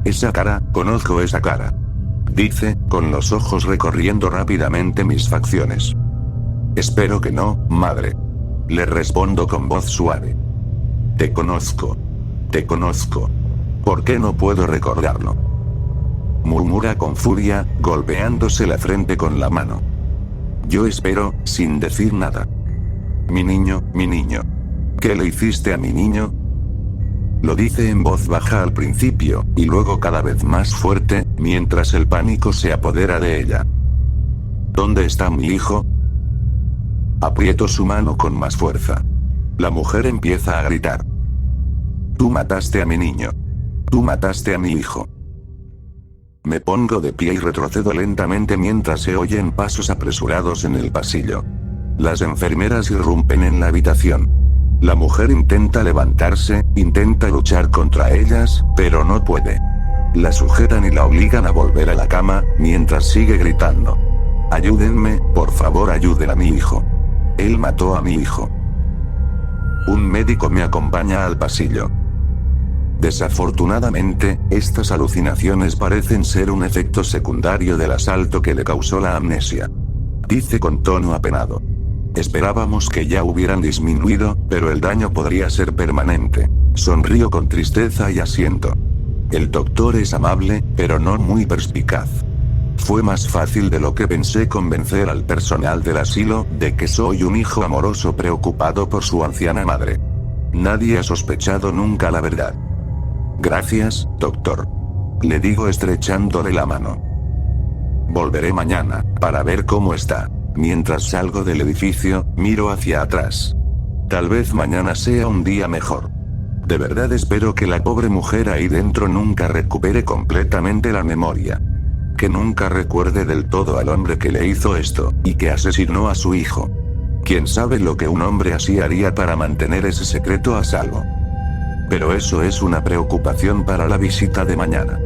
Esa cara, conozco esa cara. Dice, con los ojos recorriendo rápidamente mis facciones. Espero que no, madre. Le respondo con voz suave. Te conozco. Te conozco. ¿Por qué no puedo recordarlo? Murmura con furia, golpeándose la frente con la mano. Yo espero, sin decir nada. Mi niño, mi niño. ¿Qué le hiciste a mi niño? Lo dice en voz baja al principio, y luego cada vez más fuerte, mientras el pánico se apodera de ella. ¿Dónde está mi hijo? Aprieto su mano con más fuerza. La mujer empieza a gritar. Tú mataste a mi niño. Tú mataste a mi hijo. Me pongo de pie y retrocedo lentamente mientras se oyen pasos apresurados en el pasillo. Las enfermeras irrumpen en la habitación. La mujer intenta levantarse, intenta luchar contra ellas, pero no puede. La sujetan y la obligan a volver a la cama, mientras sigue gritando. Ayúdenme, por favor, ayuden a mi hijo. Él mató a mi hijo. Un médico me acompaña al pasillo. Desafortunadamente, estas alucinaciones parecen ser un efecto secundario del asalto que le causó la amnesia. Dice con tono apenado. Esperábamos que ya hubieran disminuido, pero el daño podría ser permanente. Sonrío con tristeza y asiento. El doctor es amable, pero no muy perspicaz. Fue más fácil de lo que pensé convencer al personal del asilo de que soy un hijo amoroso preocupado por su anciana madre. Nadie ha sospechado nunca la verdad. Gracias, doctor. Le digo estrechándole la mano. Volveré mañana, para ver cómo está. Mientras salgo del edificio, miro hacia atrás. Tal vez mañana sea un día mejor. De verdad espero que la pobre mujer ahí dentro nunca recupere completamente la memoria. Que nunca recuerde del todo al hombre que le hizo esto, y que asesinó a su hijo. ¿Quién sabe lo que un hombre así haría para mantener ese secreto a salvo? Pero eso es una preocupación para la visita de mañana.